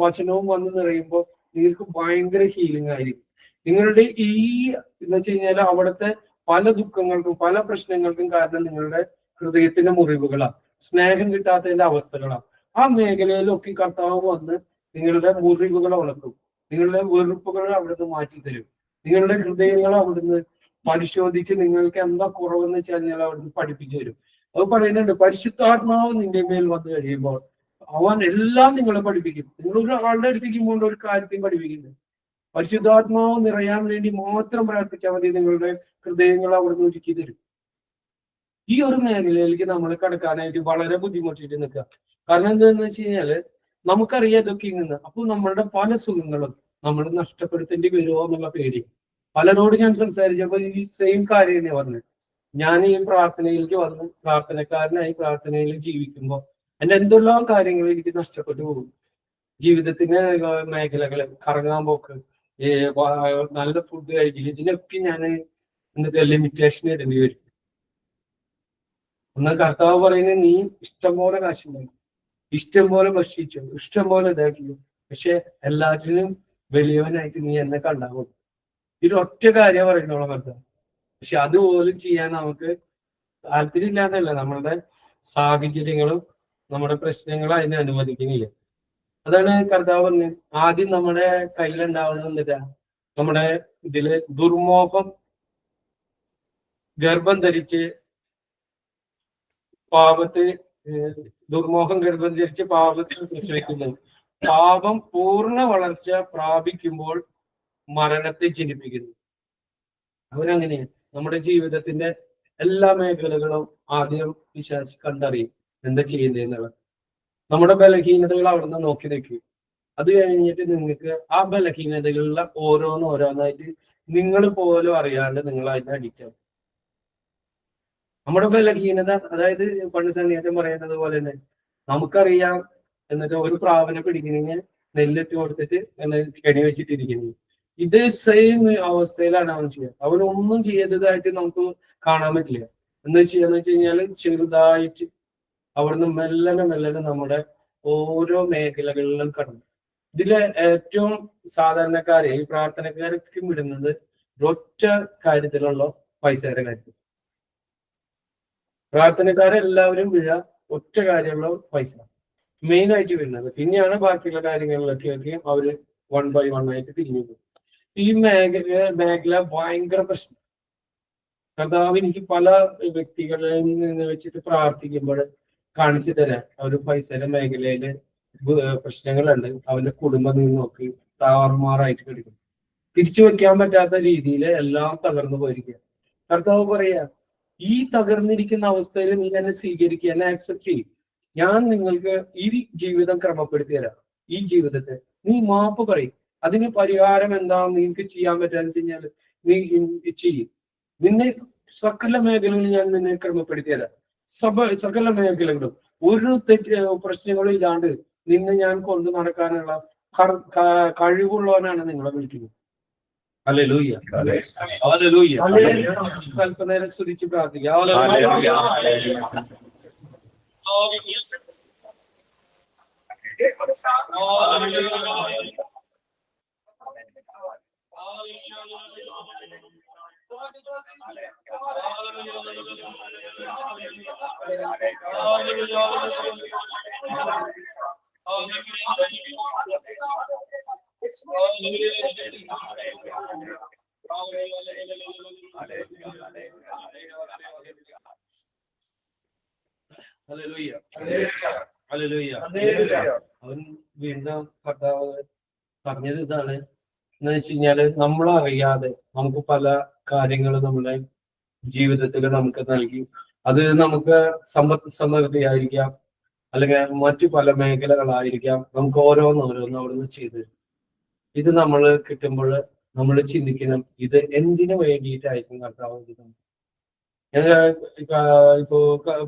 വചനവും വന്ന് നിറയുമ്പോൾ നിങ്ങൾക്ക് ഭയങ്കര ഹീലിംഗ് ആയിരിക്കും. നിങ്ങളുടെ ഈ എന്ന് വെച്ച് കഴിഞ്ഞാൽ അവിടുത്തെ പല ദുഃഖങ്ങൾക്കും പല പ്രശ്നങ്ങൾക്കും കാരണം നിങ്ങളുടെ ഹൃദയത്തിന്റെ മുറിവുകളാണ്, സ്നേഹം കിട്ടാത്തതിന്റെ അവസ്ഥകളാണ്. ആ മേഖലയിലൊക്കെ കർത്താവ് വന്ന് നിങ്ങളുടെ മുറിവുകൾ ഉണക്കും, നിങ്ങളുടെ വെറുപ്പുകൾ അവിടുന്ന് മാറ്റിത്തരും, നിങ്ങളുടെ ഹൃദയങ്ങൾ അവിടുന്ന് പരിശോധിച്ച് നിങ്ങൾക്ക് എന്താ കുറവെന്ന് വെച്ച് കഴിഞ്ഞാൽ അവിടുന്ന് പഠിപ്പിച്ചു തരും. അത് പറയുന്നുണ്ട്, പരിശുദ്ധാത്മാവ് നിന്റെ മേൽ വന്നു കഴിയുമ്പോൾ അവൻ എല്ലാം നിങ്ങളെ പഠിപ്പിക്കും. നിങ്ങൾ ഒരാളുടെ അടുത്തേക്ക് കൊണ്ട് ഒരു കാര്യത്തെയും പഠിപ്പിക്കുന്നത്. പരിശുദ്ധാത്മാവ് നിറയാൻ വേണ്ടി മാത്രം പ്രാർത്ഥിച്ചാൽ മതി, നിങ്ങളുടെ ഹൃദയങ്ങൾ അവിടുന്ന് ഒരുക്കി തരും. ഈ ഒരു മേഖലയിലേക്ക് നമ്മൾ കടക്കാനായിട്ട് വളരെ ബുദ്ധിമുട്ടിട്ട് നിൽക്കുക. കാരണം എന്താണെന്ന് വെച്ച് കഴിഞ്ഞാല് നമുക്കറിയാം ഇതൊക്കെ ഇങ്ങനെ. അപ്പൊ നമ്മളുടെ പല സുഖങ്ങളും നമ്മൾ നഷ്ടപ്പെടുത്തേണ്ടി വരുമോ എന്നുള്ള പേടി. പലരോട് ഞാൻ സംസാരിച്ചപ്പോ ഈ സെയിം കാര്യം തന്നെ പറഞ്ഞത്. ഞാൻ ഈ പ്രാർത്ഥനയിലേക്ക് വന്ന് പ്രാർത്ഥനക്കാരനായി പ്രാർത്ഥനയിൽ ജീവിക്കുമ്പോൾ എന്റെ എന്തെല്ലാം കാര്യങ്ങൾ എനിക്ക് നഷ്ടപ്പെട്ടു പോകും. ജീവിതത്തിന്റെ മേഖലകൾ, കറങ്ങാൻ പോക്ക്, നല്ല ഫുഡ് കഴിക്കില്ല, ഇതിനൊക്കെ ഞാൻ എന്നിട്ട് ലിമിറ്റേഷൻ ഇടേണ്ടി വരും. എന്നാൽ കർത്താവ് പറയുന്നത് നീ ഇഷ്ടംപോലെ കാശുണ്ടായി, ഇഷ്ടംപോലെ ഭക്ഷിച്ചു, ഇഷ്ടംപോലെ ഇതാക്കിയോ, പക്ഷെ എല്ലാറ്റിനും വലിയവനായിട്ട് നീ എന്നെ കണ്ടാവും. ഇതൊറ്റ കാര്യം പറയുന്നോളാം കർത്താവ്. പക്ഷെ അതുപോലും ചെയ്യാൻ നമുക്ക് താല്പര്യം ഇല്ലാന്നല്ല, നമ്മളുടെ സാഹചര്യങ്ങളും നമ്മുടെ പ്രശ്നങ്ങളും അതിനെ അനുവദിക്കുന്നില്ല. അതാണ് കർത്താവ് പറഞ്ഞത്. ആദ്യം നമ്മുടെ കയ്യിലുണ്ടാവുന്നത് എന്നിട്ടാ നമ്മുടെ ഇതില് ദുർമോഹം ഗർഭം ധരിച്ച് ദുർമോഹം ഗർഭം ധരിച്ച് പാപത്തിൽ പ്രസവിക്കുന്നു. പാപം പൂർണ്ണ വളർച്ച പ്രാപിക്കുമ്പോൾ മരണത്തെ ജനിപ്പിക്കുന്നു. അവരങ്ങനെയാണ്. നമ്മുടെ ജീവിതത്തിന്റെ എല്ലാ മേഖലകളും ആദ്യം വിശ്വാസി കണ്ടറിയും എന്താ ചെയ്യുന്നതെന്നുള്ളത്. നമ്മുടെ ബലഹീനതകൾ അവിടുന്ന് നോക്കി നിൽക്കും. അത് കഴിഞ്ഞിട്ട് നിങ്ങൾക്ക് ആ ബലഹീനതകളിലെ ഓരോന്നായിട്ട് നിങ്ങൾ പോലും അറിയാണ്ട് നിങ്ങൾ അതിനെ അഡിക്റ്റ് ആവും. നമ്മുടെ ബലഹീനത, അതായത് പണ്ട് സന്യാസം പറയുന്നത് പോലെ തന്നെ നമുക്കറിയാം, എന്നിട്ട് ഒരു പ്രാവിനെ പിടിക്കണമെങ്കിൽ നെല്ലിട്ട് കൊടുത്തിട്ട് കെണി വെച്ചിട്ടിരിക്കുന്നത്. ഇതേ സെയിം അവസ്ഥയിലാണ് അവൻ ചെയ്യുക. അവനൊന്നും ചെയ്തതായിട്ട് നമുക്ക് കാണാൻ പറ്റില്ല. എന്താ ചെയ്യാന്ന് വെച്ച് കഴിഞ്ഞാല് ചെറുതായിട്ട് അവിടുന്ന് മെല്ലനെ നമ്മുടെ ഓരോ മേഖലകളിലും കടന്നു. ഇതിലെ ഏറ്റവും സാധാരണക്കാരെ ഈ പ്രാർത്ഥനക്കാരൊക്കെ വിടുന്നത് ഒറ്റ കാര്യത്തിലുള്ള പൈസയുടെ കാര്യത്തിൽ. പ്രാർത്ഥനക്കാരെല്ലാവരും വീഴ ഒറ്റ കാര്യമുള്ള പൈസ മെയിൻ ആയിട്ട് വരുന്നത്. പിന്നെയാണ് ബാക്കിയുള്ള കാര്യങ്ങളിലൊക്കെ അവര് 1 by 1 ആയിട്ട് തിരിഞ്ഞു പോകും. ഈ മേഖല ഭയങ്കര പ്രശ്നം. കർത്താവ് എനിക്ക് പല വ്യക്തികളിൽ നിന്ന് വെച്ചിട്ട് പ്രാർത്ഥിക്കുമ്പോൾ കാണിച്ചു തരാം. അവർ പൈസയുടെ മേഖലയില് പ്രശ്നങ്ങളുണ്ട്. അവന്റെ കുടുംബം നിന്ന് നോക്കി താറുമാറായിട്ട് കിടക്കും. തിരിച്ചു വെക്കാൻ പറ്റാത്ത രീതിയിൽ എല്ലാം തകർന്നു പോയിരിക്കുക. കർത്താവ് പറയാ, ഈ തകർന്നിരിക്കുന്ന അവസ്ഥയിൽ നീ എന്നെ സ്വീകരിക്കുക, എന്നെ ആക്സെപ്റ്റ് ചെയ്യും. ഞാൻ നിങ്ങൾക്ക് ഈ ജീവിതം ക്രമപ്പെടുത്തി തരാം. ഈ ജീവിതത്തെ നീ മാപ്പ് പറയും. അതിന് പരിഹാരം എന്താണെന്ന് നിനക്ക് ചെയ്യാൻ പറ്റാന്ന് വെച്ച് കഴിഞ്ഞാൽ നീ ചെയ്യും. നിന്നെ സകല മേഖലകളിൽ ഞാൻ നിന്നെ ക്രമപ്പെടുത്തി തരാം. സകല മേഖലകളും ഒരു പ്രശ്നങ്ങളും ഇല്ലാണ്ട് നിന്നെ ഞാൻ കൊണ്ടു നടക്കാനുള്ള കഴിവുള്ളവനാണ് നിങ്ങളെ വിളിക്കുന്നത്. Hallelujah, hallelujah. കൽപ്പനയെ സ്തുതിച്ച് പ്രാർത്ഥിക്കാം. അവൻ വീണ്ടും കർത്താവ് പറഞ്ഞത് ഇതാണ് എന്ന് വെച്ച് കഴിഞ്ഞാല്, നമ്മളറിയാതെ നമുക്ക് പല കാര്യങ്ങളും നമ്മുടെ ജീവിതത്തിൽ നമുക്ക് നൽകി. അത് നമുക്ക് സമ്പത്ത് സമൃദ്ധിയായിരിക്കാം, അല്ലെങ്കിൽ മറ്റു പല മേഖലകളായിരിക്കാം. നമുക്ക് ഓരോന്നോരോന്ന് അവിടുന്ന് ചെയ്ത് ഇത് നമ്മൾ കിട്ടുമ്പോൾ നമ്മൾ ചിന്തിക്കണം, ഇത് എന്തിനു വേണ്ടിയിട്ടായിരിക്കും കർത്താവ് ഇത്. ഞാൻ ഇപ്പോ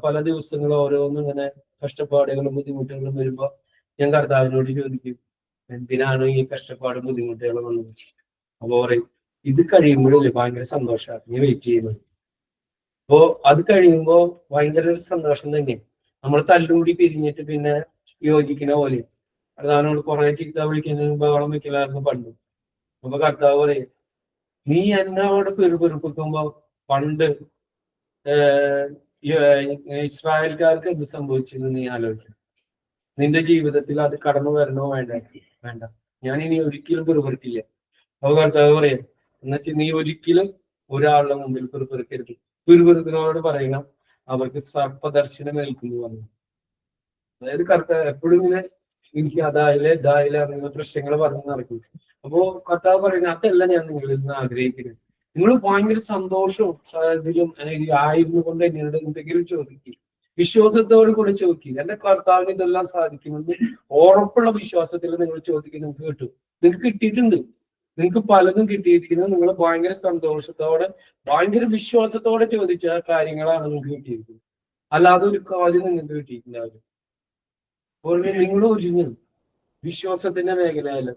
പല ദിവസങ്ങളും ഓരോന്നും ഇങ്ങനെ കഷ്ടപ്പാടുകളും ബുദ്ധിമുട്ടുകളും വരുമ്പോ ഞാൻ കർത്താവിനോട് ചോദിക്കും, എന്തിനാണ് ഈ കഷ്ടപ്പാടും ബുദ്ധിമുട്ടുകളും വന്നത്? അപ്പൊ പറയും, ഇത് കഴിയുമ്പോഴല്ലേ ഭയങ്കര സന്തോഷമാണ്, നീ വെയിറ്റ് ചെയ്യുന്നത്. അപ്പോ അത് കഴിയുമ്പോ ഭയങ്കര ഒരു സന്തോഷം തന്നെ. നമ്മൾ തല്ലുകൂടി പിരിഞ്ഞിട്ട് പിന്നെ യോജിക്കുന്ന പോലെ. കർത്താവിനോട് കുറെ ചീത്ത വിളിക്കുന്നതിന് ബഹളം വെക്കലായിരുന്നു പണ്ട്. അപ്പൊ കർത്താവ് പറയും, നീ എന്നോട് പിറുപിറുപ്പിക്കുമ്പോ പണ്ട് ഇസ്രായേൽക്കാർക്ക് എന്ത് സംഭവിച്ചെന്ന് നീ ആലോചിക്കണം. നിന്റെ ജീവിതത്തിൽ അത് കടന്നു വരണോ വേണ്ട. ഞാൻ ഇനി ഒരിക്കലും പിറുപിറുക്കില്ല. അപ്പൊ കർത്താവ് പറയാം, എന്നുവെച്ചാൽ നീ ഒരിക്കലും ഒരാളുടെ മുമ്പിൽ പിറുപിറുക്കരുത്. പിറുപിറുക്കിനോട് പറയുക, അവർക്ക് സർപ്പദർശനം ഏൽക്കുന്നു പറഞ്ഞു. അതായത് കർത്താവ് എപ്പോഴും ഇങ്ങനെ എനിക്ക് ഇതായില്ല നിങ്ങൾ പ്രശ്നങ്ങൾ പറഞ്ഞു നടക്കും. അപ്പോ കർത്താവ് പറയുന്നത് അതല്ല ഞാൻ നിങ്ങളിൽ നിന്ന് ആഗ്രഹിക്കുന്നത്. നിങ്ങൾ ഭയങ്കര സന്തോഷവും ഇതിലും ആയിരുന്നു കൊണ്ട് എന്നോട് എന്തെങ്കിലും ചോദിക്കും. വിശ്വാസത്തോട് കൂടി ചോദിക്കുക. എന്റെ കർത്താവിന് ഇതെല്ലാം സാധിക്കുമെന്ന് ഉറപ്പുള്ള വിശ്വാസത്തിൽ നിങ്ങൾ ചോദിക്കുക, നിങ്ങൾക്ക് കിട്ടും. നിങ്ങൾക്ക് കിട്ടിയിട്ടുണ്ട്. നിങ്ങൾക്ക് പലതും കിട്ടിയിരിക്കുന്നത് നിങ്ങൾ ഭയങ്കര സന്തോഷത്തോടെ ഭയങ്കര വിശ്വാസത്തോടെ ചോദിച്ച കാര്യങ്ങളാണ് നിങ്ങൾക്ക് കിട്ടിയിരിക്കുന്നത്. അല്ലാതെ ഒരു കാര്യം നിങ്ങൾക്ക് കിട്ടിയിട്ടുണ്ടാവില്ല. അപ്പോൾ നിങ്ങൾ ഒരുങ്ങും വിശ്വാസത്തിന്റെ മേഖലയല്ല,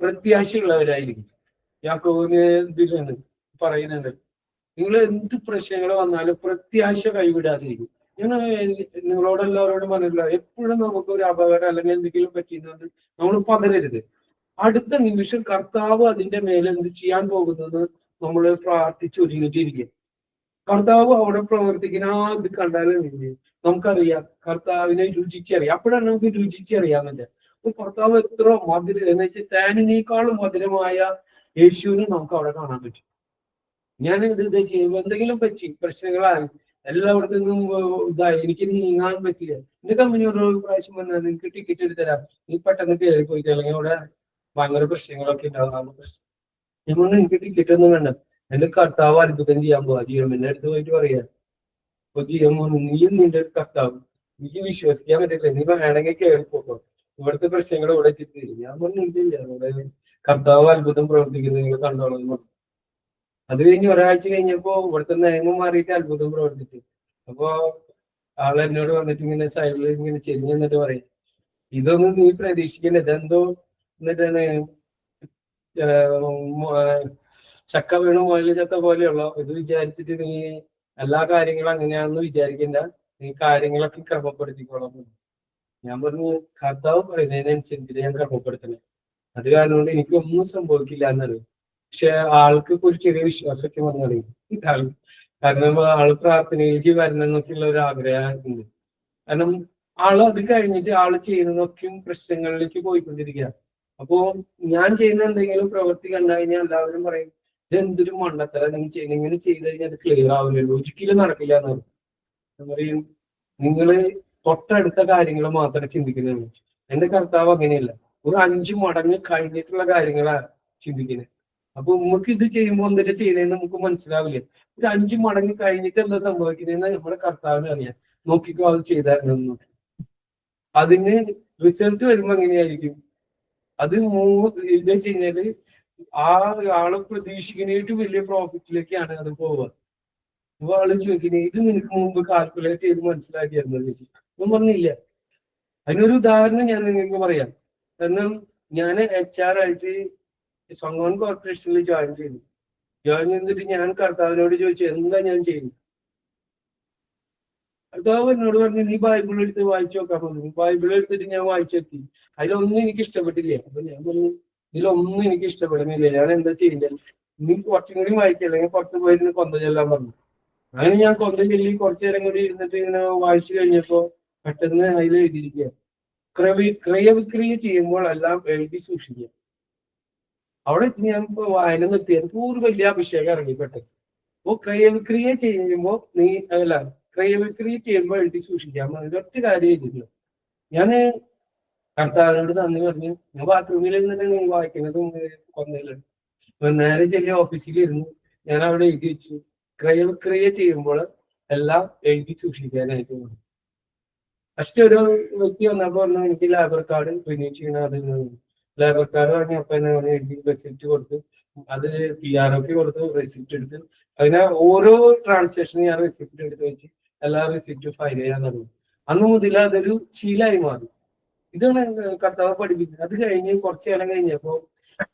പ്രത്യാശയുള്ളവരായിരിക്കും. യാക്കോബിന് ഇതിലാണ് പറയുന്നുണ്ട്, നിങ്ങൾ എന്ത് പ്രശ്നങ്ങൾ വന്നാലും പ്രത്യാശ കൈവിടാതിരിക്കും. ഞാൻ നിങ്ങളോടെല്ലാവരോടും പറഞ്ഞില്ല, എപ്പോഴും നമുക്ക് ഒരു അപകടം അല്ലെങ്കിൽ എന്തെങ്കിലും പറ്റിയെന്നുണ്ട് നമ്മൾ പതരരുത്. അടുത്ത നിമിഷം കർത്താവ് അതിന്റെ മേലെ എന്ത് ചെയ്യാൻ പോകുന്നത് നമ്മൾ പ്രാർത്ഥിച്ചൊരുങ്ങിട്ടിരിക്കും. കർത്താവ് അവിടെ പ്രവർത്തിക്കുന്ന ഇത് കണ്ടാലും നമുക്കറിയാം, കർത്താവിനെ രുചിച്ചറിയാം. അപ്പോഴാണ് നമുക്ക് രുചിച്ചറിയാമെന്നില്ല. അപ്പൊ കർത്താവ് എത്ര മധുരം എന്ന് വെച്ചാൽ തേനിനേക്കാളും മധുരമായ യേശുവിനെ നമുക്ക് അവിടെ കാണാൻ പറ്റും. ഞാൻ ഇത് ചെയ്യുമ്പോൾ എന്തെങ്കിലും പറ്റി പ്രശ്നങ്ങളാണ്, എല്ലായിടത്തു നിന്നും ഇതായി, എനിക്ക് നീങ്ങാൻ പറ്റില്ല. എന്റെ കമ്പനി ഒരു പ്രാവശ്യം പറഞ്ഞാൽ നിങ്ങൾക്ക് ടിക്കറ്റ് എടുത്തരാം, നീ പെട്ടെന്ന് കയറി പോയിട്ട്, അല്ലെങ്കിൽ അവിടെ ഭയങ്കര പ്രശ്നങ്ങളൊക്കെ ഉണ്ടാകാറുണ്ട്. പ്രശ്നം ഞാൻ പറഞ്ഞു, എനിക്ക് ടിക്കറ്റ് ഒന്നും വേണ്ട, എന്റെ കർത്താവ് അത്ഭുതം ചെയ്യാൻ പോവാ. ജിഎമ്മിന്റെ അടുത്ത് പോയിട്ട് പറയാ. അപ്പൊ ജിഎം പറഞ്ഞു, നീയും നിന്റെ കർത്താവ്, എനിക്ക് വിശ്വസിക്കാൻ പറ്റില്ല, നീ വേണമെങ്കിൽ കയറി പോക്കോ, ഇവിടുത്തെ പ്രശ്നങ്ങൾ ഇവിടെ എത്തിത്തരും. ഞാൻ പറഞ്ഞു, ഇല്ല, ഇവിടെ കർത്താവ് അത്ഭുതം പ്രവർത്തിക്കുന്നത് നിങ്ങൾ കണ്ടോളാം. അത് കഴിഞ്ഞ് ഒരാഴ്ച കഴിഞ്ഞപ്പോ ഇവിടുത്തെ നിയമം മാറിയിട്ട് അത്ഭുതം പ്രവർത്തിച്ചു. അപ്പൊ ആൾ എന്നോട് വന്നിട്ട് ഇങ്ങനെ സൈഡിൽ ഇങ്ങനെ ചെരിഞ്ഞ് എന്നിട്ട് പറയും, ഇതൊന്നും നീ പ്രതീക്ഷിക്കണ്ട, ഇതെന്തോ എന്നിട്ടാണ് ചക്ക വീണ് മുതല് ചത്ത പോലെയുള്ളോ, ഇത് വിചാരിച്ചിട്ട് നീ എല്ലാ കാര്യങ്ങളും അങ്ങനെയാണെന്ന് വിചാരിക്കണ്ട, നീ കാര്യങ്ങളൊക്കെ ക്രമപ്പെടുത്തിക്കോളാം. ഞാൻ പറഞ്ഞു, കർത്താവ് പറയുന്നതിനനുസരിച്ചിട്ട് ഞാൻ ക്രമപ്പെടുത്തണേ, അത് കാരണം കൊണ്ട് എനിക്കൊന്നും സംഭവിക്കില്ല എന്നറിയും. പക്ഷെ ആൾക്ക് ഒരു ചെറിയ വിശ്വാസമൊക്കെ വന്നു തുടങ്ങി. കാരണം ആള് പ്രാർത്ഥനയിലേക്ക് വരണം എന്നൊക്കെയുള്ള ഒരു ആഗ്രഹമുണ്ട്. കാരണം ആള് അത് കഴിഞ്ഞിട്ട് ആള് ചെയ്യുന്നതൊക്കെയും പ്രശ്നങ്ങളിലേക്ക് പോയിക്കൊണ്ടിരിക്കുക. അപ്പോ ഞാൻ ചെയ്യുന്ന എന്തെങ്കിലും പ്രവൃത്തി കണ്ടു കഴിഞ്ഞാൽ എല്ലാവരും പറയും, ഇത് എന്തൊരു മണ്ടത്തര, ഇങ്ങനെ ചെയ്ത് കഴിഞ്ഞാൽ അത് ക്ലിയർ ആവില്ലല്ലോ, ഒരിക്കലും നടക്കില്ല എന്ന് പറയും. നിങ്ങള് തൊട്ടടുത്ത കാര്യങ്ങൾ മാത്രമേ ചിന്തിക്കുന്നുള്ളൂ. എന്റെ കർത്താവ് അങ്ങനെയല്ല, ഒരു 5 മടങ്ങ് കഴിഞ്ഞിട്ടുള്ള കാര്യങ്ങളാണ് ചിന്തിക്കുന്നത്. അപ്പൊ നമുക്ക് ഇത് ചെയ്യുമ്പോൾ എന്തിട്ട് ചെയ്യുന്നതെന്ന് നമുക്ക് മനസ്സിലാവില്ല. ഒരു 5 മടങ്ങ് കഴിഞ്ഞിട്ട് എന്താ സംഭവിക്കുന്നതെന്ന് നമ്മുടെ കർത്താവിന് അറിയാം. നോക്കിക്കോ, അത് ചെയ്തായിരുന്നു. അതിന് റിസൾട്ട് വരുമ്പോ എങ്ങനെയായിരിക്കും? അത് ഇത് കഴിഞ്ഞാല് ആ ആള് പ്രതീക്ഷിക്കുന്നതായിട്ട് വലിയ പ്രോഫിറ്റിലേക്കാണ് അത് പോവുക. അപ്പൊ ആള് ചോദിക്കുന്നത്, ഇത് നിനക്ക് മുമ്പ് കാൽക്കുലേറ്റ് ചെയ്ത് മനസ്സിലാക്കിയായിരുന്നു? ഞാൻ പറഞ്ഞില്ല. അതിനൊരു ഉദാഹരണം ഞാൻ നിങ്ങൾക്ക് പറയാം. കാരണം ഞാൻ HR ആയിട്ട് സംഗമൻ കോർപ്പറേഷനിൽ ജോയിൻ ചെയ്തിട്ട് ഞാൻ കർത്താവിനോട് ചോദിച്ചു, എന്താ ഞാൻ ചെയ്യുന്നത്? കർത്താവ് എന്നോട് പറഞ്ഞു, നീ ബൈബിൾ എടുത്ത് വായിച്ചു നോക്കാൻ പറഞ്ഞു. ബൈബിൾ എടുത്തിട്ട് ഞാൻ വായിച്ചെത്തി, അതിലൊന്നും എനിക്ക് ഇഷ്ടപ്പെട്ടില്ല. അപ്പൊ ഞാൻ പറഞ്ഞു, ഇതിലൊന്നും എനിക്ക് ഇഷ്ടപ്പെടുന്നില്ല, ഞാൻ എന്താ ചെയ്യേണ്ടത്? നീ കുറച്ചും കൂടി വായിക്കുക, അല്ലെങ്കിൽ പുറത്ത് പോയിരുന്ന് കൊന്ത ചെല്ലാൻ പറഞ്ഞു. അങ്ങനെ ഞാൻ കൊന്ത ചൊല്ലി കുറച്ചു നേരം കൂടി ഇരുന്നിട്ട് ഇങ്ങനെ വായിച്ചു കഴിഞ്ഞപ്പോ പെട്ടെന്ന് അതിൽ എഴുതിയിരിക്കുക, ക്രയവിക്രിയ ചെയ്യുമ്പോൾ എല്ലാം എഴുതി സൂക്ഷിക്കുക. അവിടെ വെച്ച് ഞാൻ ഇപ്പൊ വായന നിർത്തി. എനിക്ക് ഒരു വലിയ അഭിഷേകം ഇറങ്ങിപ്പെട്ടത്. അപ്പൊ ക്രയവിക്രിയ ചെയ്യുമ്പോ ക്രയവിക്രിയ ചെയ്യുമ്പോൾ എഴുതി സൂക്ഷിക്കാം, ഒറ്റ കാര്യം എഴുതിയില്ല. ഞാന് കർത്താവിനോട് നന്ദി പറഞ്ഞു. ഞാൻ ബാത്റൂമിൽ നിന്നിട്ടാണ് വായിക്കുന്നതും കൊന്നയിലാണ്. അപ്പൊ നേരെ ചെറിയ ഓഫീസിൽ ഇരുന്നു ഞാൻ അവിടെ എഴുതി വെച്ചു, ക്രയവിക്രിയ ചെയ്യുമ്പോൾ എല്ലാം എഴുതി സൂക്ഷിക്കാനായിട്ട്. ഫസ്റ്റ് ഒരു വ്യക്തി വന്നപ്പോ പറഞ്ഞു, എനിക്ക് ലേബർ കാർഡ് റിന്യൂ ചെയ്യണം. അത് ലേബർ കാർഡ് പറഞ്ഞപ്പോ എഴുതി റെസിപ്റ്റ് കൊടുത്തു, അത് PROക്ക് കൊടുത്തു, റെസിപ്റ്റ് എടുത്ത് അതിനെ ഓരോ ട്രാൻസാക്ഷനും ഞാൻ റെസിപ്റ്റ് എടുത്ത് വെച്ച് എല്ലാ റെസിപ്റ്റും ഫയൽ ചെയ്യാൻ തുടങ്ങി. അന്ന് മുതൽ അതൊരു ശീലമായി മാറി. ഇതാണ് കർത്താവ് പഠിപ്പിക്കുന്നത്. അത് കഴിഞ്ഞ് കുറച്ചു കാലം കഴിഞ്ഞപ്പോ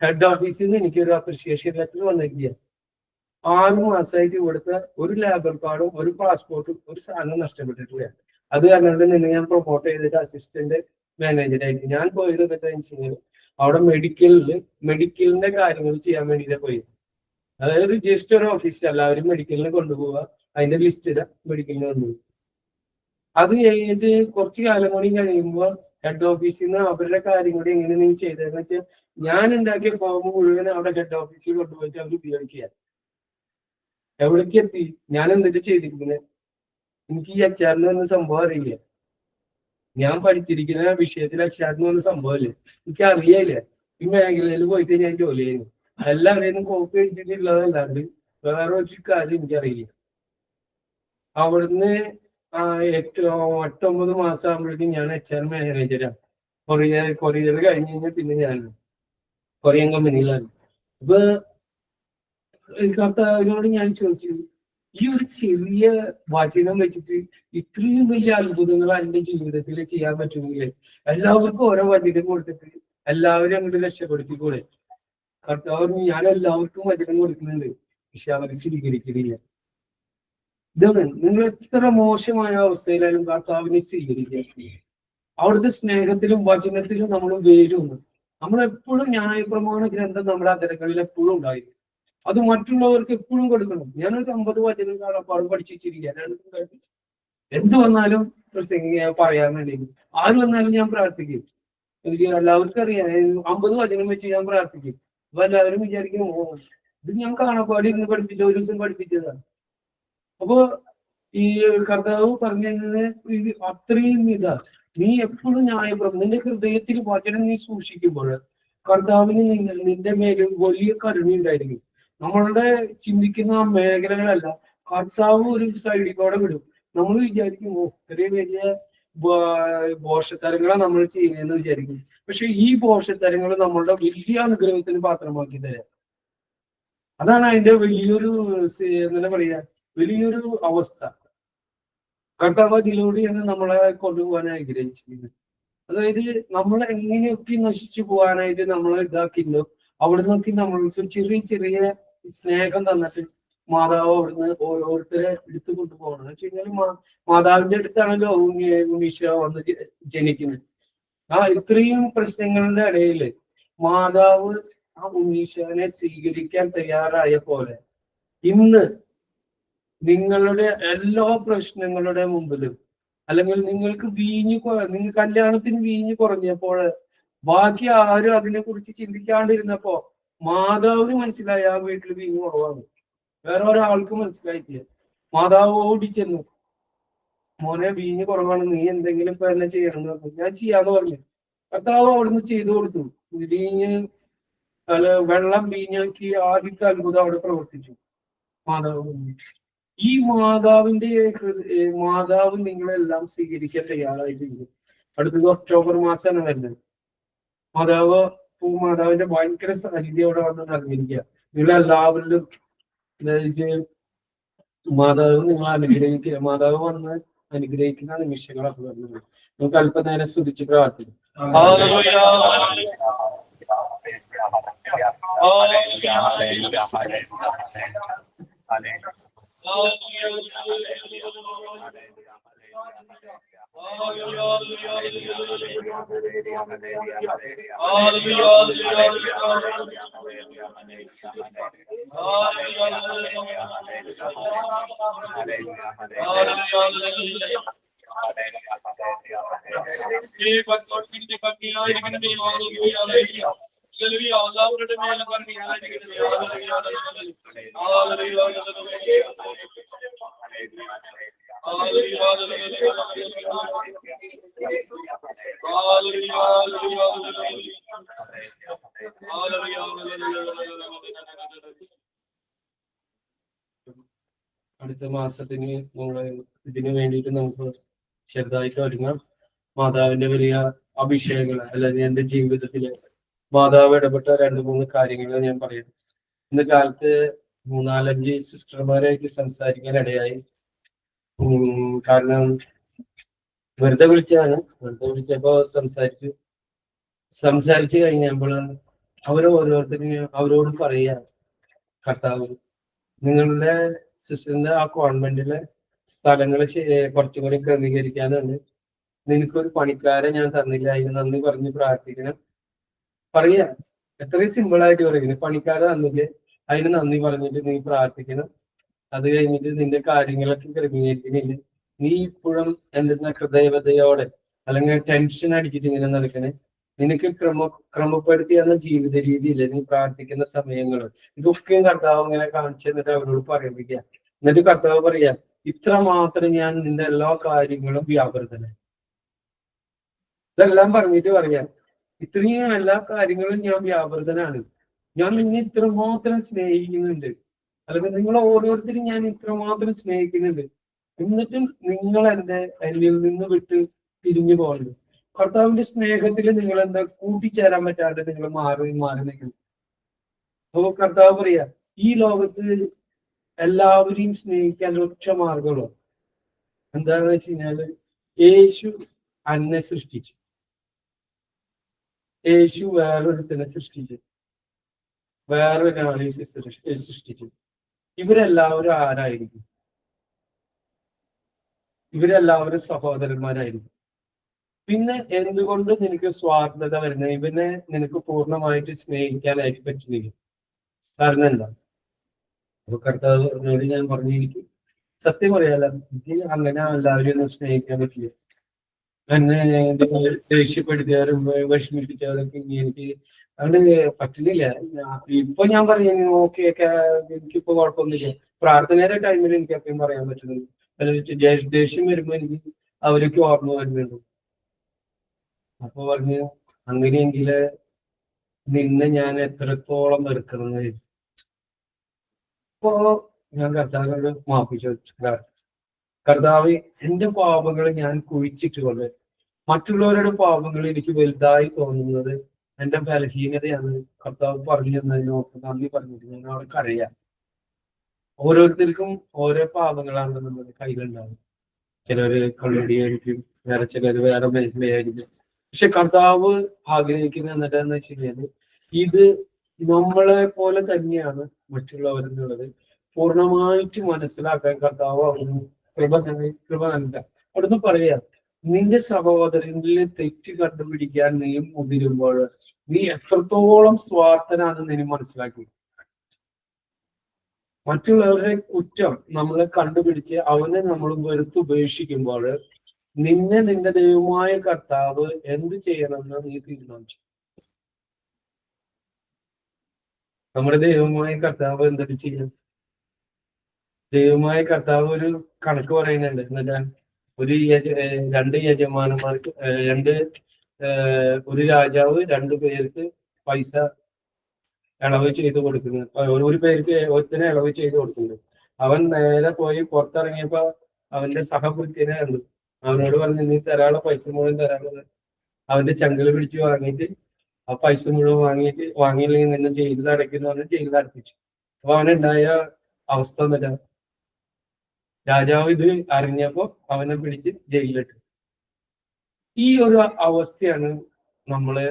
ഹെഡ് ഓഫീസിൽ നിന്ന് എനിക്കൊരു അപ്രിസിയേഷൻ ലെറ്റർ വന്നിരിക്കുക. 6 മാസമായിട്ട് ഇവിടുത്തെ ഒരു ലേബർ കാർഡും ഒരു പാസ്പോർട്ടും ഒരു സാധനം നഷ്ടപ്പെട്ടിട്ടില്ല. അത് കാരണം നിന്ന് ഞാൻ പ്രൊമോട്ട് ചെയ്തിട്ട് അസിസ്റ്റന്റ് മാനേജറായിട്ട് ഞാൻ പോയത് എന്നിട്ട് അവിടെ മെഡിക്കലിന്റെ കാര്യങ്ങൾ ചെയ്യാൻ വേണ്ടിയിട്ടാണ് പോയത്. അതായത് ജസ്റ്റ് ഒരു ഓഫീസിൽ എല്ലാവരും മെഡിക്കലിന് കൊണ്ടുപോവുക, അതിന്റെ ലിസ്റ്റ് ഇതാ, മെഡിക്കലിന് കൊണ്ടുപോകും. അത് കഴിഞ്ഞിട്ട് കുറച്ചു കാലം കൂടി കഴിയുമ്പോൾ ഹെഡ് ഓഫീസിൽ നിന്ന് അവരുടെ കാര്യം കൂടി എങ്ങനെ നീ ചെയ്തതെന്ന് വെച്ചാൽ ഞാൻ ഉണ്ടാക്കിയ ഫോം മുഴുവൻ അവിടെ ഹെഡ് ഓഫീസിൽ കൊണ്ടുപോയിട്ട് അവർ ഉപയോഗിക്കുക. എവിടേക്ക് എത്തി? ഞാൻ എന്നിട്ട് ചെയ്തിരിക്കുന്നത്, എനിക്ക് ഈ HR എന്ന സംഭവം അറിയില്ല. ഞാൻ പഠിച്ചിരിക്കുന്ന വിഷയത്തിൽ HR എന്ന സംഭവമില്ല, എനിക്ക് അറിയില്ല. ഈ മേഖലയിൽ പോയിട്ട് ഞാൻ ജോലി ചെയ്യുന്നു. എല്ലാവരെയും കോപ്പി അടിച്ചിട്ടുള്ളതല്ലാണ്ട് വേറെ ഒരു കാര്യം എനിക്കറിയില്ല. അവിടുന്ന് 8-9 മാസം ആകുമ്പോഴേക്കും ഞാൻ HR മാനേജരാണ്. കൊറിയർ കഴിഞ്ഞ് കഴിഞ്ഞാൽ പിന്നെ ഞാൻ കൊറിയൻ കമ്പനിയിലാണ്. അപ്പൊ കർത്താവിനോട് ഞാൻ ചോദിച്ചു, ഈ ഒരു ചെറിയ വചനം വെച്ചിട്ട് ഇത്രയും വലിയ അത്ഭുതങ്ങൾ എന്റെ ജീവിതത്തിൽ ചെയ്യാൻ പറ്റുമെങ്കിൽ എല്ലാവർക്കും ഓരോ വചനം കൊടുത്തിട്ട് എല്ലാവരും അങ്ങോട്ട് രക്ഷപ്പെടുത്തിക്കൂടെ? കർത്താവ് ഞാൻ എല്ലാവർക്കും വചനം കൊടുക്കുന്നുണ്ട്, പക്ഷെ അവർ സ്വീകരിക്കുന്നില്ല. ഇതാണ്, നിങ്ങൾ എത്ര മോശമായ അവസ്ഥയിലായാലും കർത്താവിനെ സ്വീകരിക്കുക. അവിടുത്തെ സ്നേഹത്തിലും വചനത്തിലും നമ്മൾ വേരുന്നു. നമ്മളെപ്പോഴും ന്യായപ്രമാണ ഗ്രന്ഥം നമ്മുടെ അതരങ്ങളിൽ എപ്പോഴും ഉണ്ടായിരിക്കും. അത് മറ്റുള്ളവർക്ക് എപ്പോഴും കൊടുക്കണം. ഞാനൊരു 50 വചനം കാണാപ്പാട് പഠിച്ചിരിക്കുക. എന്ത് വന്നാലും പറയാൻ വേണ്ടി ആര് വന്നാലും ഞാൻ പ്രാർത്ഥിക്കും. എനിക്ക് എല്ലാവർക്കും അറിയാം, 50 വചനം വെച്ച് ഞാൻ പ്രാർത്ഥിക്കും. അപ്പൊ എല്ലാവരും വിചാരിക്കും, ഇത് ഞാൻ കാണാപ്പാട് ഇന്ന് പഠിപ്പിച്ച, ഒരു ദിവസം പഠിപ്പിച്ചതാണ്. അപ്പൊ ഈ കർത്താവ് പറഞ്ഞത് ഇത് അത്രയും നീ എപ്പോഴും ന്യായപ്രമാണം നിന്റെ ഹൃദയത്തിൽ വചനം നീ സൂക്ഷിക്കുമ്പോൾ കർത്താവിന് നിന്റെ മേലെ വലിയ കരുണയുണ്ടായിരിക്കും. നമ്മളുടെ ചിന്തിക്കുന്ന മേഖലകളല്ല കർത്താവ് ഒരു സൈഡിൽ കൂടെ വിടും. നമ്മൾ വിചാരിക്കും, ഇത്രയും വലിയ പോഷത്തരങ്ങളാണ് നമ്മൾ ചെയ്യുന്നതെന്ന് വിചാരിക്കും. പക്ഷെ ഈ പോഷത്തരങ്ങൾ നമ്മളുടെ വലിയ അനുഗ്രഹത്തിന് പാത്രമാക്കി തരാം. അതാണ് അതിന്റെ വലിയൊരു എന്താ പറയാ, വലിയൊരു അവസ്ഥ. കർത്താവ് അതിലൂടെയാണ് നമ്മളെ കൊണ്ടുപോകാൻ ആഗ്രഹിച്ചിരിക്കുന്നത്. അതായത് നമ്മൾ എങ്ങനെയൊക്കെ നശിച്ചു പോകാനായിട്ട് നമ്മളെ ഇതാക്കില്ലോ അവിടെ നോക്കി നമ്മൾക്ക് ചെറിയ ചെറിയ സ്നേഹം തന്നിട്ട് മാതാവ് അവിടുന്ന് ഓരോരുത്തരെ എടുത്തു കൊണ്ടുപോകണം. എന്ന് വെച്ച് കഴിഞ്ഞാൽ മാതാവിന്റെ അടുത്താണല്ലോ ഉണ്ണീശ വന്ന് ജനിക്കുന്നത്. ഇത്രയും പ്രശ്നങ്ങളുടെ ഇടയിൽ മാതാവ് ആ ഉണ്ണീശനെ സ്വീകരിക്കാൻ തയ്യാറായ പോലെ ഇന്ന് നിങ്ങളുടെ എല്ലാ പ്രശ്നങ്ങളുടെ മുമ്പിലും, അല്ലെങ്കിൽ നിങ്ങൾക്ക് നിങ്ങൾ കല്യാണത്തിന് വീഞ്ഞു കുറഞ്ഞപ്പോൾ ബാക്കി ആരും അതിനെ കുറിച്ച് ചിന്തിക്കാണ്ടിരുന്നപ്പോ മാതാവിന് മനസ്സിലായി ആ വീട്ടിൽ വീഞ്ഞു കുറവാണ്. വേറെ ഒരാൾക്ക് മനസ്സിലായിട്ടില്ല. മാതാവ് ഓടിച്ചെന്നു, മോനെ വീഞ്ഞു കുറവാണ്, നീ എന്തെങ്കിലും ഇപ്പൊ എന്നെ ചെയ്യണം എന്ന് പറഞ്ഞു. ഞാൻ ചെയ്യാന്ന് പറഞ്ഞു. കർത്താവ് അവിടുന്ന് ചെയ്തു കൊടുത്തു. വെള്ളം വീഞ്ഞാക്കി ആദ്യത്തെ അത്ഭുതം അവിടെ പ്രവർത്തിച്ചു. മാതാവ് ഈ മാതാവ് നിങ്ങളെല്ലാം സ്വീകരിക്കാൻ തയ്യാറായിട്ടുണ്ട്. അടുത്തത് ഒക്ടോബർ മാസമാണ് വരുന്നത്. മാതാവിന്റെ ഭയങ്കര സാന്നിധ്യം അവിടെ വന്ന് നൽകിയിരിക്കുക. നിങ്ങളെല്ലാവരിലും മാതാവ് നിങ്ങളെ അനുഗ്രഹിക്കുക. മാതാവ് വന്ന് അനുഗ്രഹിക്കുന്ന നിമിഷങ്ങളൊക്കെ വരുന്നത്. നമുക്ക് അല്പനേരം സ്തുതിച്ച് പ്രാർത്ഥിക്കും. എല്ലാവരുടെ മേലെ അടുത്ത മാസത്തിന് ഇതിനു വേണ്ടിയിട്ട് നമുക്ക് ചെറുതായിട്ട് ഒരുങ്ങാം. മാതാവിന്റെ വലിയ അഭിഷേകങ്ങൾ, അല്ലെങ്കിൽ എന്റെ ജീവിതത്തില് മാതാവ് ഇടപെട്ട 2-3 കാര്യങ്ങൾ ഞാൻ പറയുന്നു. ഇന്ന് കാലത്ത് 4-5 സിസ്റ്റർമാരായിട്ട് സംസാരിക്കാൻ ഇടയായി. കാരണം വെറുതെ വിളിച്ചപ്പോ സംസാരിച്ചു കഴിഞ്ഞപ്പോൾ അവരോട് പറയാ, കർത്താവ് നിങ്ങളുടെ സിസ്റ്ററിന്റെ ആ കോൺവെന്റിലെ സ്ഥലങ്ങൾ കുറച്ചും കൂടി ക്രമീകരിക്കാനുണ്ട്. നിനക്കൊരു പണിക്കാരെ ഞാൻ തന്നില്ല, അതിന് നന്ദി പറഞ്ഞ് പ്രാർത്ഥിക്കണം. പറയാ, എത്രയും സിമ്പിളായിട്ട് പറയുന്നത്. പണിക്കാരെ തന്നില്ലേ, അതിന് നന്ദി പറഞ്ഞിട്ട് നീ പ്രാർത്ഥിക്കണം. അത് കഴിഞ്ഞിട്ട് നിന്റെ കാര്യങ്ങളൊക്കെ ക്രമീകരിക്കുന്നില്ല, നീ ഇപ്പോഴും എന്തെന്ന ഹൃദയവതയോടെ അല്ലെങ്കിൽ ടെൻഷൻ അടിച്ചിട്ട് ഇങ്ങനെ നടക്കണേ. നിനക്ക് ക്രമപ്പെടുത്തിയെന്ന ജീവിത രീതിയില്ലേ നീ പ്രാർത്ഥിക്കുന്ന സമയങ്ങൾ, ഇതൊക്കെയും കർത്താവ് ഇങ്ങനെ കാണിച്ചു തന്നിട്ട് അവരോട് പറയിപ്പിക്കുക. എന്നിട്ട് കർത്താവ് പറയാ, ഇത്ര മാത്രം ഞാൻ നിന്റെ എല്ലാ കാര്യങ്ങളും വ്യാപൃതനായി. ഇതെല്ലാം പറഞ്ഞിട്ട് പറയാം, ഇത്രയും എല്ലാ കാര്യങ്ങളും ഞാൻ വ്യാപൃതനാണ്. ഞാൻ നിന്നെ ഇത്രമാത്രം സ്നേഹിക്കുന്നുണ്ട്, അല്ലെങ്കിൽ നിങ്ങൾ ഓരോരുത്തരും ഞാൻ ഇത്രമാത്രം സ്നേഹിക്കുന്നുണ്ട്. എന്നിട്ടും നിങ്ങൾ എന്നിൽ നിന്ന് വിട്ട് പിരിഞ്ഞു പോകുന്നു. കർത്താവിന്റെ സ്നേഹത്തിൽ നിങ്ങൾ എന്താ കൂട്ടിച്ചേരാൻ പറ്റാതെ നിങ്ങൾ മാറി മാറി നിൽക്കുന്നു. അപ്പൊ കർത്താവ് പറയാ, ഈ ലോകത്ത് എല്ലാവരെയും സ്നേഹിക്കാൻ ഒറ്റ മാർഗമുള്ളൂ. എന്താണെന്ന് വെച്ച് കഴിഞ്ഞാല് യേശു അന്നെ സൃഷ്ടിച്ചു, യേശു വേറൊരുത്തിനെ സൃഷ്ടിച്ചു, വേറൊരാളെ സൃഷ്ടിച്ചു. ഇവരെല്ലാവരും ആരായിരിക്കും? ഇവരെല്ലാവരും സഹോദരന്മാരായിരിക്കും. പിന്നെ എന്തുകൊണ്ട് നിനക്ക് സ്വാർത്ഥത വരുന്നത്? ഇവനെ നിനക്ക് പൂർണ്ണമായിട്ട് സ്നേഹിക്കാനായിട്ട് പറ്റുന്നില്ല. കാരണം എന്താ? അപ്പൊ കർത്താവിനോട് ഞാൻ പറഞ്ഞിരിക്കും, സത്യം പറയാലോ, എനിക്ക് അങ്ങനെ എല്ലാവരും ഒന്നും സ്നേഹിക്കാൻ പറ്റില്ല. എന്നെ ദേഷ്യപ്പെടുത്തിയാലും വിഷമിപ്പിച്ചാലൊക്കെ എനിക്ക് അതുകൊണ്ട് പറ്റുന്നില്ല. ഇപ്പൊ ഞാൻ പറയുന്നു ഓക്കെ ഒക്കെ, എനിക്കിപ്പോ കുഴപ്പമൊന്നുമില്ല. പ്രാർത്ഥനയുടെ ടൈമിൽ എനിക്ക് എപ്പോഴും പറയാൻ പറ്റുന്നുണ്ട്. ദേഷ്യം വരുമ്പോ എനിക്ക് അവർക്ക് ഓർമ്മ വരുന്നുണ്ട്. അപ്പൊ പറഞ്ഞു, അങ്ങനെയെങ്കിൽ നിന്നെ ഞാൻ എത്രത്തോളം വെറുക്കണം. ഇപ്പോ ഞാൻ കർത്താവിനോട് മാപ്പ് ചോദിച്ചു പ്രാർത്ഥിച്ചു, കർത്താവ് എന്റെ പാപങ്ങൾ ഞാൻ കുഴിച്ചിട്ടുകൊണ്ട് മറ്റുള്ളവരുടെ പാപങ്ങൾ എനിക്ക് വലുതായി തോന്നുന്നത് എന്റെ ബലഹീനതയാണ്. കർത്താവ് പറഞ്ഞു തന്നതിനോട്ട് നന്ദി പറഞ്ഞിട്ട് ഞാൻ അവർക്കറിയാം. ഓരോരുത്തർക്കും ഓരോ പാപങ്ങളാണ് നമ്മുടെ കയ്യിലുണ്ടാവുന്നത്. ചിലര് കള്ളുടിയായിരിക്കും, വേറെ ചിലര് വേറെ മേഖലയായിരിക്കും. പക്ഷെ കർത്താവ് ആഗ്രഹിക്കുന്നത് എന്നിട്ടാന്ന് വെച്ച് കഴിഞ്ഞാല് ഇത് നമ്മളെ പോലെ തന്നെയാണ് മറ്റുള്ളവരെന്നുള്ളത് പൂർണ്ണമായിട്ട് മനസ്സിലാക്കാൻ കർത്താവ് അവിടുന്ന് കൃപ നൽകാം. അവിടുന്ന് പറയാ, നിന്റെ സഹോദരനിലെ തെറ്റ് കണ്ടുപിടിക്കാൻ നീ മുതിരുമ്പോൾ നീ എത്രത്തോളം സ്വാർത്ഥനാണെന്ന് നീ മനസ്സിലാക്കി. മറ്റുള്ളവരുടെ കുറ്റം നമ്മളെ കണ്ടുപിടിച്ച് അവനെ നമ്മൾ വെറുത്തുപേക്ഷിക്കുമ്പോൾ നിന്റെ ദൈവമായ കർത്താവ് എന്ത് ചെയ്യണമെന്ന് നീ തീരുമാനിച്ചു. നമ്മുടെ ദൈവമായ കർത്താവ് എന്തൊക്കെ ചെയ്യും? ദൈവമായ കർത്താവ് ഒരു കണക്ക് പറയുന്നുണ്ട്. എന്നിട്ട് രണ്ട് യജമാനന്മാർക്ക് ഒരു രാജാവ് 2 പേർക്ക് പൈസ ഇളവ് ചെയ്ത് കൊടുക്കുന്നു. ഒരു പേർക്ക് ഒരുത്തിനെ ഇളവ് ചെയ്ത് കൊടുക്കുന്നു. അവൻ നേരെ പോയി പുറത്തിറങ്ങിയപ്പോ അവന്റെ സഹകൃത്യനെ കണ്ടു. അവനോട് പറഞ്ഞു, നീ തരാനുള്ള പൈസ മുഴുവൻ തരാനുള്ളത്. അവന്റെ ചങ്കല് പിടിച്ച് വാങ്ങിയിട്ട് ആ പൈസ മുഴുവൻ വാങ്ങിയില്ലെങ്കിൽ നിന്നെ ജയിലിൽ അടയ്ക്കുന്ന പറഞ്ഞ് ജയിലിൽ അടപ്പിച്ചു. അപ്പൊ അവനുണ്ടായ അവസ്ഥ എന്നില്ല, രാജാവ് ഇത് അറിഞ്ഞപ്പോ അവനെ പിടിച്ച് ജയിലിലിട്ടു. ഈ ഒരു അവസ്ഥയാണ് നമ്മള്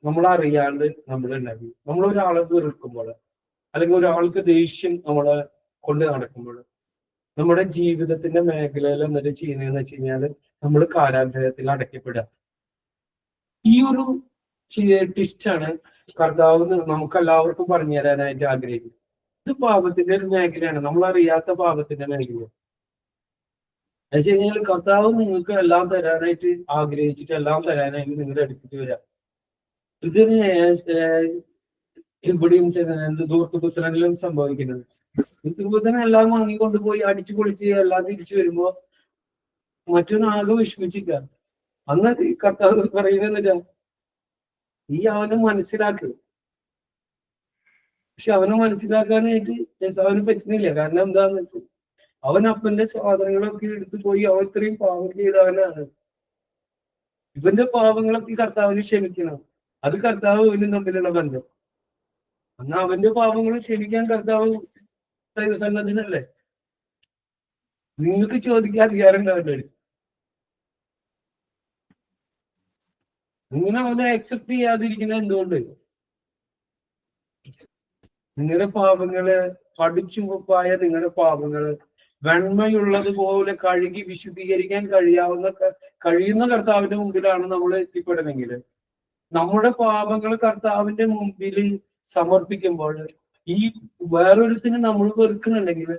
നമ്മളറിയാണ്ട് നമ്മൾ ഉണ്ടാക്കി. നമ്മളൊരാളെ വെറുക്കുമ്പോൾ അല്ലെങ്കിൽ ഒരാൾക്ക് ദേഷ്യം നമ്മളെ കൊണ്ട് നടക്കുമ്പോൾ നമ്മുടെ ജീവിതത്തിന്റെ മേഖലയിൽ എന്നിട്ട് ചെയ്യുന്നതെന്ന് വെച്ച് കഴിഞ്ഞാല് നമ്മൾ കാരാഗ്രഹത്തിൽ അടയ്ക്കപ്പെടുക. ഈ ഒരു ടിസ്റ്റാണ് കർത്താവ് നമുക്ക് എല്ലാവർക്കും പറഞ്ഞു തരാനായിട്ട് ആഗ്രഹിക്കുന്നത്. ഇത് പാപത്തിന്റെ ഒരു മേഖലയാണ്, നമ്മൾ അറിയാത്ത പാപത്തിന്റെ മേഖല. എന്ന് വെച്ച് കഴിഞ്ഞാൽ കർത്താവ് നിങ്ങൾക്ക് എല്ലാം തരാനായിട്ട് ആഗ്രഹിച്ചിട്ട് എല്ലാം തരാനായിട്ട് നിങ്ങളുടെ അടുത്തേക്ക് വരാം. ഇതിന് ഇവിടെയും ദൂർത്തുപുത്രനിലും സംഭവിക്കുന്നത്. ദൂർത്തുപുത്രൻ എല്ലാം വാങ്ങിക്കൊണ്ടുപോയി അടിച്ചു പൊളിച്ച് എല്ലാം തിരിച്ചു വരുമ്പോ മറ്റൊരാകെ വിഷമിച്ചില്ല. അന്ന് കർത്താവ് പറയുന്നത് ഈ അവനെ മനസ്സിലാക്കുക. പക്ഷെ അവനെ മനസ്സിലാക്കാനായിട്ട് അവന് പറ്റുന്നില്ല. കാരണം എന്താന്ന് വെച്ചാൽ അവൻ അപ്പന്റെ സാധനങ്ങളൊക്കെ എടുത്തു പോയി അവൻ ഇത്രയും പാവം ചെയ്തവനാണ്. ഇവന്റെ പാവങ്ങളൊക്കെ കർത്താവിന് ക്ഷമിക്കണം. അത് കർത്താവ് ഇവനും തമ്മിലുള്ള ബന്ധം. അന്ന് അവന്റെ പാവങ്ങളും ക്ഷമിക്കാൻ കർത്താവ് സന്നദ്ധനല്ലേ? നിങ്ങൾക്ക് ചോദിക്കാൻ അധികാരം ഉണ്ടാവില്ല. നിങ്ങൾ അവനെ അക്സെപ്റ്റ് ചെയ്യാതിരിക്കുന്നത് എന്തുകൊണ്ട്? നിങ്ങളുടെ പാപങ്ങള് പഠിച്ചുമ്പായ നിങ്ങളുടെ പാപങ്ങള് വെണ്മയുള്ളതുപോലെ കഴുകി വിശുദ്ധീകരിക്കാൻ കഴിയുന്ന കർത്താവിന്റെ മുമ്പിലാണ് നമ്മൾ എത്തിപ്പെടുന്നെങ്കിൽ, നമ്മുടെ പാപങ്ങൾ കർത്താവിന്റെ മുമ്പിൽ സമർപ്പിക്കുമ്പോൾ ഈ വേറൊരുത്തിന് നമ്മൾ വെറുക്കുന്നുണ്ടെങ്കിൽ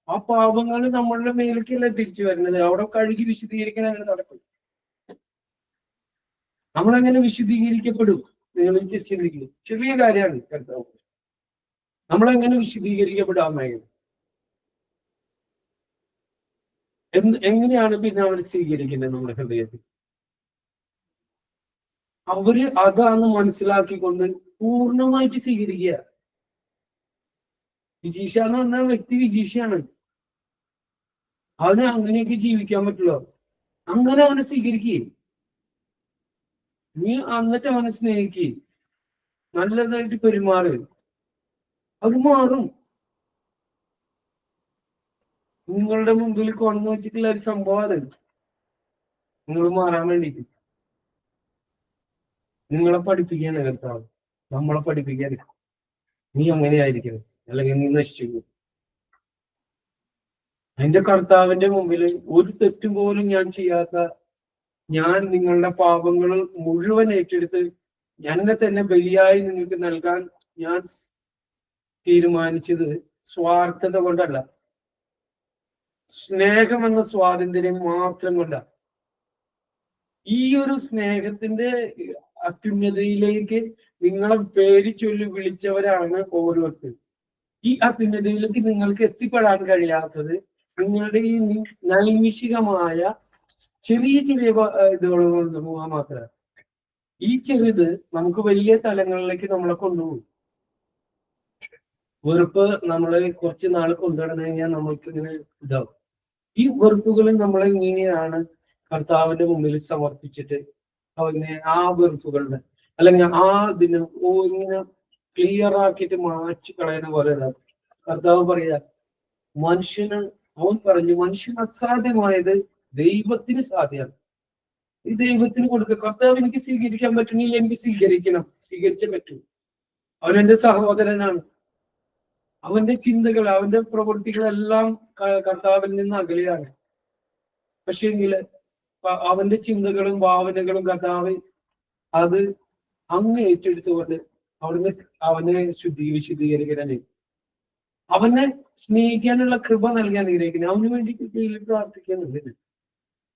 ആ പാപങ്ങൾ നമ്മളുടെ മേലേക്കല്ല തിരിച്ചു വരുന്നത്. അവിടെ കഴുകി വിശുദ്ധീകരിക്കാൻ അങ്ങനെ നടക്കും. നമ്മളെങ്ങനെ വിശുദ്ധീകരിക്കപ്പെടും? നിങ്ങൾ ചിന്തിക്കും. ചെറിയ കാര്യമാണ് കർത്താവ്. നമ്മളെങ്ങനെ വിശുദ്ധീകരിക്കപ്പെടാൻ മേഖല എങ്ങനെയാണ് പിന്നെ അവർ സ്വീകരിക്കുന്നത് നമ്മുടെ ഹൃദയത്തിൽ? അവര് അതാന്ന് മനസ്സിലാക്കിക്കൊണ്ട് പൂർണ്ണമായിട്ട് സ്വീകരിക്കുക. വിജീഷ എന്ന് പറഞ്ഞ വ്യക്തി വിജീഷയാണ്. അവന് അങ്ങനെയൊക്കെ ജീവിക്കാൻ പറ്റുള്ളൂ. അങ്ങനെ അവനെ സ്വീകരിക്കുക, നീ എന്നിട്ട് അവനെ സ്നേഹിക്കുക, നല്ലതായിട്ട് പെരുമാറ്, അത് മാറും. നിങ്ങളുടെ മുമ്പിൽ കൊണ്ടു വെച്ചിട്ടുള്ള ഒരു സംഭവം അത് നിങ്ങൾ മാറാൻ വേണ്ടിയിട്ട് നിങ്ങളെ പഠിപ്പിക്കാൻ കർത്താവ്, നമ്മളെ പഠിപ്പിക്കാൻ. നീ അങ്ങനെയായിരിക്കണം, അല്ലെങ്കിൽ നീ നശിച്ചു പോകും. എന്റെ കർത്താവിന്റെ മുമ്പിൽ ഒരു തെറ്റും പോലും ഞാൻ ചെയ്യാത്ത ഞാൻ നിങ്ങളുടെ പാപങ്ങൾ മുഴുവൻ ഏറ്റെടുത്ത് എന്നെ തന്നെ ബലിയായി നിങ്ങൾക്ക് നൽകാൻ ഞാൻ തീരുമാനിച്ചത് സ്വാർത്ഥത കൊണ്ടല്ല, സ്നേഹമെന്ന സ്വാതന്ത്ര്യം മാത്രം കൊണ്ട. ഈ ഒരു സ്നേഹത്തിന്റെ അത്യുന്നതയിലേക്ക് നിങ്ങളെ പേര് ചൊല്ലി വിളിച്ചവരാണ് ഓരോരുത്തരും. ഈ അത്യുന്നതയിലേക്ക് നിങ്ങൾക്ക് എത്തിപ്പെടാൻ കഴിയാത്തത് നിങ്ങളുടെ ഈ നൈമിഷികമായ ചെറിയ ചെറിയ ഇതുകൾ കൊണ്ട് പോകാൻ മാത്രമാണ്. ഈ ചെറുത് നമുക്ക് വലിയ തലങ്ങളിലേക്ക് നമ്മളെ കൊണ്ടുപോകും. വെറുപ്പ് നമ്മളെ കുറച്ച് നാൾ കൊണ്ടുവന്നു കഴിഞ്ഞാൽ നമ്മൾക്ക് ഇങ്ങനെ ഇതാവും. ഈ വെറുപ്പുകൾ നമ്മളെ ഇങ്ങനെയാണ് കർത്താവിന്റെ മുമ്പിൽ സമർപ്പിച്ചിട്ട് അവനെ ആ വെറുപ്പുകളുടെ അല്ലെങ്കിൽ ആ ഇതിന് ഇങ്ങനെ ക്ലിയർ ആക്കിയിട്ട് മാറ്റി കളയുന്ന പോലെ കർത്താവ് പറയാ, മനുഷ്യന് അവൻ പറഞ്ഞു മനുഷ്യന് അസാധ്യമായത് ദൈവത്തിന് സാധ്യമാണ്. ഈ ദൈവത്തിന് കൊടുക്കുക. കർത്താവ് എനിക്ക് സ്വീകരിക്കാൻ പറ്റണില്ല, എനിക്ക് സ്വീകരിക്കണം, സ്വീകരിച്ചേ പറ്റൂ. അവൻ എന്റെ സഹോദരനാണ്. അവന്റെ ചിന്തകൾ, അവന്റെ പ്രവൃത്തികളെല്ലാം കർത്താവിൽ നിന്ന് അകലെയാണ്. പക്ഷേ എങ്കില് അവന്റെ ചിന്തകളും ഭാവനകളും കർത്താവ് അത് അങ്ങ് ഏറ്റെടുത്തുകൊണ്ട് അവിടുന്ന് അവനെ വിശുദ്ധീകരിക്കാനേ, അവനെ സ്നേഹിക്കാനുള്ള കൃപ നൽകാൻ ആഗ്രഹിക്കുന്നത്, അവന് വേണ്ടി പ്രാർത്ഥിക്കാനുണ്ട്.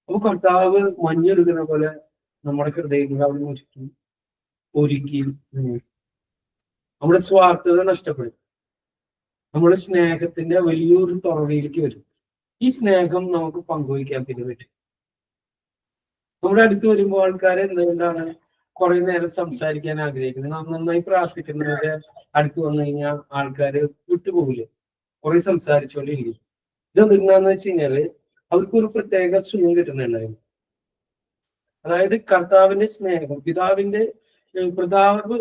അപ്പൊ കർത്താവ് മഞ്ഞെടുക്കുന്ന പോലെ നമ്മുടെ ഹൃദയങ്ങൾ അവിടെ ഒരുക്കി നമ്മുടെ സ്വാർത്ഥത നഷ്ടപ്പെടും. നമ്മുടെ സ്നേഹത്തിന്റെ വലിയൊരു തുറവിയിലേക്ക് വരും. ഈ സ്നേഹം നമുക്ക് പങ്കുവയ്ക്കാൻ പിന്നെ പറ്റും. നമ്മുടെ അടുത്ത് വരുമ്പോൾ ആൾക്കാരെ എന്തുകൊണ്ടാണ് കുറെ നേരം സംസാരിക്കാൻ ആഗ്രഹിക്കുന്നത്? നാം നന്നായി പ്രാർത്ഥിക്കുന്നവരെ അടുത്ത് വന്നു കഴിഞ്ഞാൽ ആൾക്കാര് വിട്ടുപോകില്ലേ, കുറെ സംസാരിച്ചുകൊണ്ടിരിക്കും. ഇതെന്താന്ന് വെച്ച് കഴിഞ്ഞാല് അവർക്കൊരു പ്രത്യേക സുഖം കിട്ടുന്നുണ്ടായിരുന്നു. അതായത് കർത്താവിന്റെ സ്നേഹം, പിതാവ്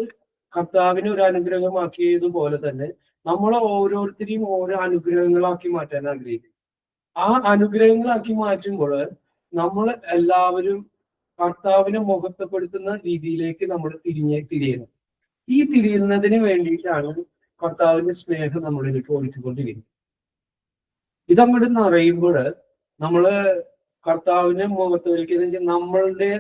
കർത്താവിനെ ഒരു അനുഗ്രഹമാക്കിയതുപോലെ തന്നെ നമ്മളെ ഓരോരുത്തരെയും ഓരോ അനുഗ്രഹങ്ങളാക്കി മാറ്റാൻ ആഗ്രഹിക്കും. ആ അനുഗ്രഹങ്ങളാക്കി മാറ്റുമ്പോൾ നമ്മൾ എല്ലാവരും കർത്താവിനെ മുഖത്തപ്പെടുത്തുന്ന രീതിയിലേക്ക് നമ്മൾ തിരിയണം. ഈ തിരിയുന്നതിന് വേണ്ടിയിട്ടാണ് കർത്താവിന്റെ സ്നേഹം നമ്മളിലേക്ക് ഒഴുക്കിക്കൊണ്ടിരിക്കുന്നത്. ഇതങ്ങോട്ട് നിറയുമ്പോൾ നമ്മള് കർത്താവിനെ മുഖത്തൊരിക്കലും നമ്മളുടെ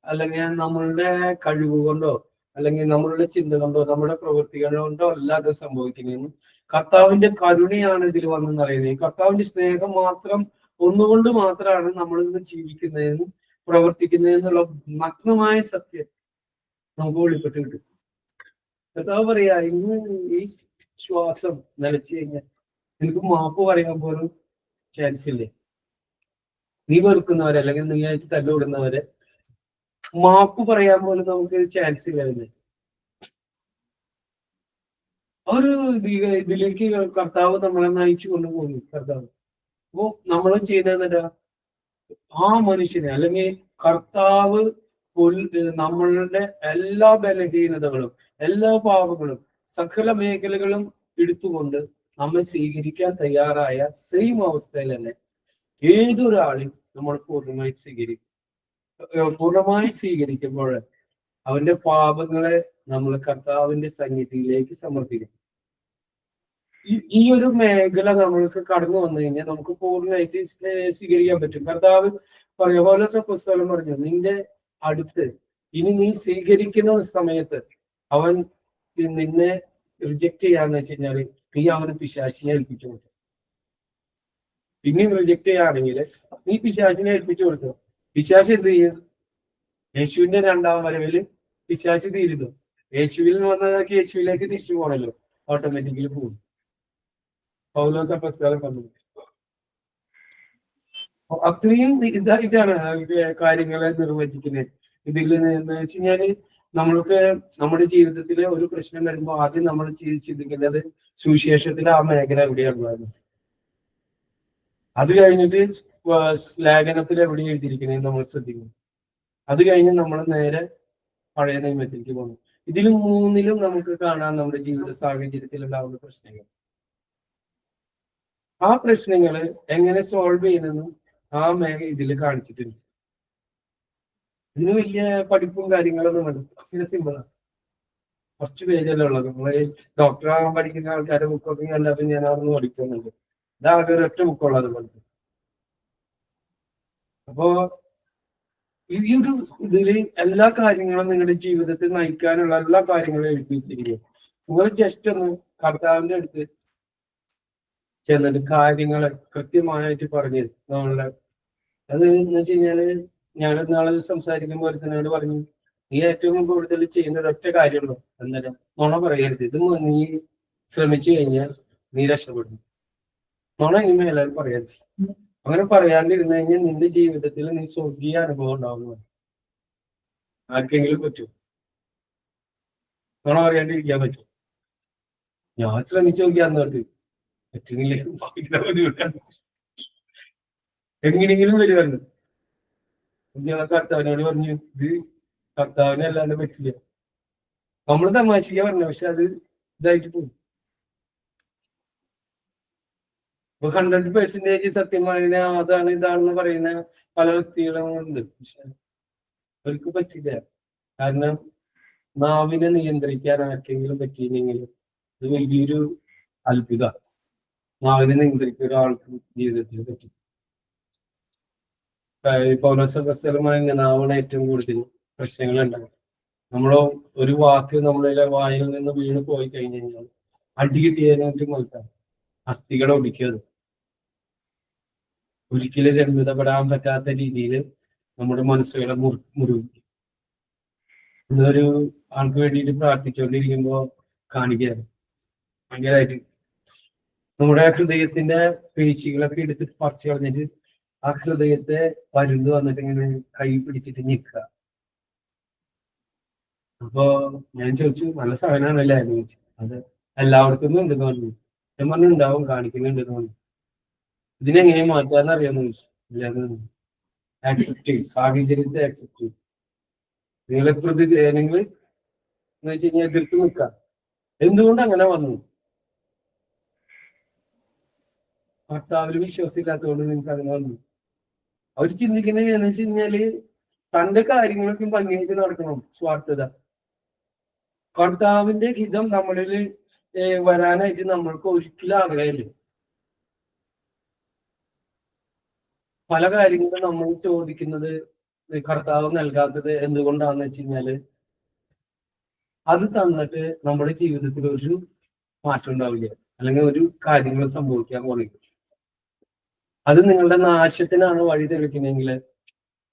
അല്ലെങ്കിൽ നമ്മളുടെ കഴിവ് കൊണ്ടോ അല്ലെങ്കിൽ നമ്മളുടെ ചിന്ത കൊണ്ടോ നമ്മുടെ പ്രവൃത്തികൾ കൊണ്ടോ അല്ലാതെ സംഭവിക്കുന്നതെന്ന് കർത്താവിന്റെ കരുണയാണ് ഇതിൽ വന്ന് നിറയുന്നത്. കർത്താവിന്റെ സ്നേഹം മാത്രം ഒന്നുകൊണ്ട് മാത്രമാണ് നമ്മൾ ഇന്ന് ജീവിക്കുന്നതെന്നും പ്രവർത്തിക്കുന്നതെന്നുള്ള നഗ്നമായ സത്യം നമുക്ക് വെളിപ്പെട്ട് കിട്ടും. കർത്താവ് പറയാ, ഇന്ന് ഈ ശ്വാസം നിലച്ചു കഴിഞ്ഞാൽ എനിക്ക് മാപ്പ് പറയാൻ പോലും ചാൻസ് ഇല്ലേ. നീ വെറുക്കുന്നവരെ അല്ലെങ്കിൽ നീ ആയിട്ട് തല്ലുവിടുന്നവരെ മാപ്പ് പറയാൻ പോലും നമുക്ക് ചാൻസ് ഇല്ലായിരുന്നു. ഒരു ഇതിലേക്ക് കർത്താവ് നമ്മളെ നയിച്ചു കൊണ്ടുപോകുന്നു. കർത്താവ് അപ്പോ നമ്മൾ ചെയ്യുന്നതെന്താ, ആ മനുഷ്യനെ അല്ലെങ്കിൽ കർത്താവ് നമ്മളുടെ എല്ലാ ബലഹീനതകളും എല്ലാ പാപങ്ങളും സകല മേഖലകളും എടുത്തുകൊണ്ട് നമ്മെ സ്വീകരിക്കാൻ തയ്യാറായ സെയിം അവസ്ഥയിൽ തന്നെ ഏതൊരാളെയും നമ്മൾ പൂർണ്ണമായി സ്വീകരിക്കുമ്പോൾ അവന്റെ പാപങ്ങളെ നമ്മൾ കർത്താവിന്റെ സന്നിധിയിലേക്ക് സമർപ്പിക്കും. ഈ ഒരു മേഖല നമ്മൾക്ക് കടന്നു വന്നു കഴിഞ്ഞാൽ നമുക്ക് പൂർണ്ണമായിട്ട് സ്വീകരിക്കാൻ പറ്റും. കർത്താവ് പറയാ, പൗലോസ് പുസ്തകം പറഞ്ഞു, നിന്റെ അടുത്ത് ഇനി നീ സ്വീകരിക്കുന്ന സമയത്ത് അവൻ നിന്നെ റിജക്ട് ചെയ്യാന്ന് വെച്ച് കഴിഞ്ഞാല് നീ അവന് പിശാചിനെ ഏൽപ്പിച്ചു കൊടുത്തു. പിന്നെയും റിജക്ട് ചെയ്യുകയാണെങ്കിൽ നീ പിശാചിനെ ഏൽപ്പിച്ചു കൊടുത്തു. പിശാച് എന്ത് ചെയ്യും? യേശുവിന്റെ രണ്ടാം വരവില് പിശാച് തീരുന്നു. യേശുവിൽ നിന്ന് വന്നതാക്കി യേശുവിലേക്ക് തിരിച്ചു പോകണല്ലോ, ഓട്ടോമാറ്റിക്കലി പോകും. പൗലോസ് പുസ്തകം പറഞ്ഞു. അത്രയും ഇതായിട്ടാണ് കാര്യങ്ങളെ നിർവചിക്കുന്നത്. ഇതിൽ എന്ന് വെച്ച് കഴിഞ്ഞാല് നമ്മൾക്ക് നമ്മുടെ ജീവിതത്തിലെ ഒരു പ്രശ്നം വരുമ്പോൾ ആദ്യം നമ്മൾ ചിന്തിക്കുന്നത് സുവിശേഷത്തിലെ ആ മേഖല എവിടെയാണ്. അത് കഴിഞ്ഞിട്ട് ലേഖനത്തിൽ എവിടെ എഴുതിയിരിക്കണേന്ന് നമ്മൾ ശ്രദ്ധിക്കണം. അത് കഴിഞ്ഞ് നമ്മൾ നേരെ പഴയ നിയമത്തിലേക്ക് പോകുന്നു. ഇതിൽ മൂന്നിലും നമുക്ക് കാണാൻ നമ്മുടെ ജീവിത സാഹചര്യത്തിൽ ഉണ്ടാവുന്ന പ്രശ്നങ്ങൾ. ആ പ്രശ്നങ്ങൾ എങ്ങനെ സോൾവ് ചെയ്യുന്നതെന്നും ഇതിൽ കാണിച്ചിട്ടുണ്ട്. ഇതിന് വലിയ പഠിപ്പും കാര്യങ്ങളൊന്നും വേണ്ട, ഭയങ്കര സിമ്പിളാണ്. കുറച്ച് പേജല്ലേ ഉള്ളത്. നമ്മള് ഡോക്ടറാകാൻ പഠിക്കുന്ന ആൾക്കാരെ ബുക്കൊക്കെ കണ്ടപ്പോൾ ഞാൻ അവിടുന്ന് പഠിക്കുന്നുണ്ട്. ഇതാകെ ഒരൊറ്റ ബുക്കുള്ളത് പഠിക്കും. അപ്പോ ഈ ഒരു ഇതില് എല്ലാ കാര്യങ്ങളും നിങ്ങളുടെ ജീവിതത്തിൽ നയിക്കാനുള്ള എല്ലാ കാര്യങ്ങളും എഴുതി വെച്ചിരിക്കും. നിങ്ങൾ ജസ്റ്റ് ഒന്ന് കർത്താവിന്റെ അടുത്ത് ചെന്നിട്ട് കാര്യങ്ങൾ കൃത്യമായിട്ട് പറഞ്ഞു നമ്മളുടെ അത് എന്ന് വെച്ച് കഴിഞ്ഞാല് ഞാൻ നാളെ സംസാരിക്കുമ്പോൾ ഒരുത്തനോട് പറഞ്ഞു, നീ ഏറ്റവും കൂടുതൽ ചെയ്യുന്ന ഒരൊറ്റ കാര്യമുള്ളൂ, എന്തായാലും നുണ പറയരുത്. ഇത് നീ ശ്രമിച്ചു കഴിഞ്ഞാൽ നീ രക്ഷപ്പെടും. നുണ ഇനി എല്ലാവരും പറയരുത്. അങ്ങനെ പറയാണ്ടിരുന്നു കഴിഞ്ഞാൽ നിന്റെ ജീവിതത്തിൽ നീ സ്വർഗീയ അനുഭവം ഉണ്ടാവുന്നു. ആർക്കെങ്കിലും പറ്റും നുണ പറയാണ്ടിരിക്കാൻ പറ്റും? ഞാൻ ശ്രമിച്ചു നോക്കിയാന്ന് പറഞ്ഞു, പറ്റുന്നില്ല, എങ്ങനെയെങ്കിലും വരുവായിരുന്നു. ഞാൻ കർത്താവിനോട് പറഞ്ഞു, ഇത് കർത്താവിനെ അല്ലാണ്ട് പറ്റില്ല. നമ്മൾ തമാശിക്കാൻ പറഞ്ഞു, പക്ഷെ അത് ഇതായിട്ട് പോകും. 100% സത്യമായ അതാണ് ഇതാണെന്ന് പറയുന്ന പല വ്യക്തികളും ഉണ്ട്. പക്ഷെ അവർക്ക് പറ്റില്ല. കാരണം നാവിനെ നിയന്ത്രിക്കാൻ ആർക്കെങ്കിലും പറ്റിയില്ലെങ്കിലും ഇത് വലിയൊരു അത്ഭുത. നാവിനെ നിയന്ത്രിക്കുന്ന ഒരാൾക്ക് ജീവിതത്തിൽ പറ്റി. പൗരസ്ഥലമായ നാവാണ് ഏറ്റവും കൂടുതൽ പ്രശ്നങ്ങൾ ഉണ്ടാകും. നമ്മളോ ഒരു വാക്ക് നമ്മളുടെ വായിൽ നിന്ന് വീണ് പോയി കഴിഞ്ഞു കഴിഞ്ഞാൽ അടി കിട്ടിയതിനായിട്ട് നോക്കാം, അസ്ഥികളെ ഒടിക്കത് ഒരിക്കലും രമ്യതപ്പെടാൻ പറ്റാത്ത രീതിയിൽ നമ്മുടെ മനസ്സുകളെ മുറിവിക്കും. ഇന്നൊരു ആൾക്ക് വേണ്ടിയിട്ട് പ്രാർത്ഥിച്ചുകൊണ്ടിരിക്കുമ്പോ കാണിക്കുകയാണ് ഭയങ്കരമായിട്ട് നമ്മുടെ ഹൃദയത്തിന്റെ പേശികളൊക്കെ എടുത്ത് പറിച്ചു കളഞ്ഞിട്ട് ആ ഹൃദയത്തെ പരുന്ന് വന്നിട്ട് ഇങ്ങനെ കൈ പിടിച്ചിട്ട് നിൽക്കുക. അപ്പോ ഞാൻ ചോദിച്ചു, നല്ല സാധനമാണല്ലേ എന്ന് ചോദിച്ചു. അത് എല്ലാവർക്കും ഉണ്ടെന്ന് പറഞ്ഞു. ഞാൻ പറഞ്ഞു ഉണ്ടാവും, കാണിക്കുന്നുണ്ടെന്ന് പറഞ്ഞു. ഇതിനെങ്ങനെ മാറ്റാന്ന് അറിയാമെന്ന് ചോദിച്ചു. ഇല്ലാന്ന് ആക്സെപ്റ്റ് ചെയ്യും, സാഹചര്യത്തെ ആക്സെപ്റ്റ് ചെയ്യും. നിങ്ങളെ പ്രതി നിങ്ങൾ എന്ന് വെച്ച് കഴിഞ്ഞാൽ എതിർത്ത് നിൽക്കാം. എന്തുകൊണ്ട് അങ്ങനെ വന്നു? ഭർത്താവിൽ വിശ്വാസമില്ലാത്തതുകൊണ്ട് നിങ്ങൾക്ക് അങ്ങനെ വന്നു. അവർ ചിന്തിക്കുന്നത് എന്ന് വെച്ച് കഴിഞ്ഞാല് തന്റെ കാര്യങ്ങളൊക്കെ ഭംഗിയായിട്ട് നടക്കണം. സ്വാർത്ഥത. കർത്താവിന്റെ ഹിതം നമ്മളിൽ വരാനായിട്ട് നമ്മൾക്ക് ഒരിക്കലും ആഗ്രഹമില്ല. പല കാര്യങ്ങളും നമ്മൾ ചോദിക്കുന്നത് കർത്താവ് നൽകാത്തത് എന്തുകൊണ്ടാണെന്ന് വെച്ച് കഴിഞ്ഞാല് അത് തന്നിട്ട് നമ്മുടെ ജീവിതത്തിൽ ഒരു മാറ്റം ഉണ്ടാവില്ല, അല്ലെങ്കിൽ ഒരു കാര്യങ്ങൾ സംഭവിക്കാൻ പോണില്ല. അത് നിങ്ങളുടെ നാശത്തിനാണ് വഴി തെളിക്കുന്നതെങ്കിൽ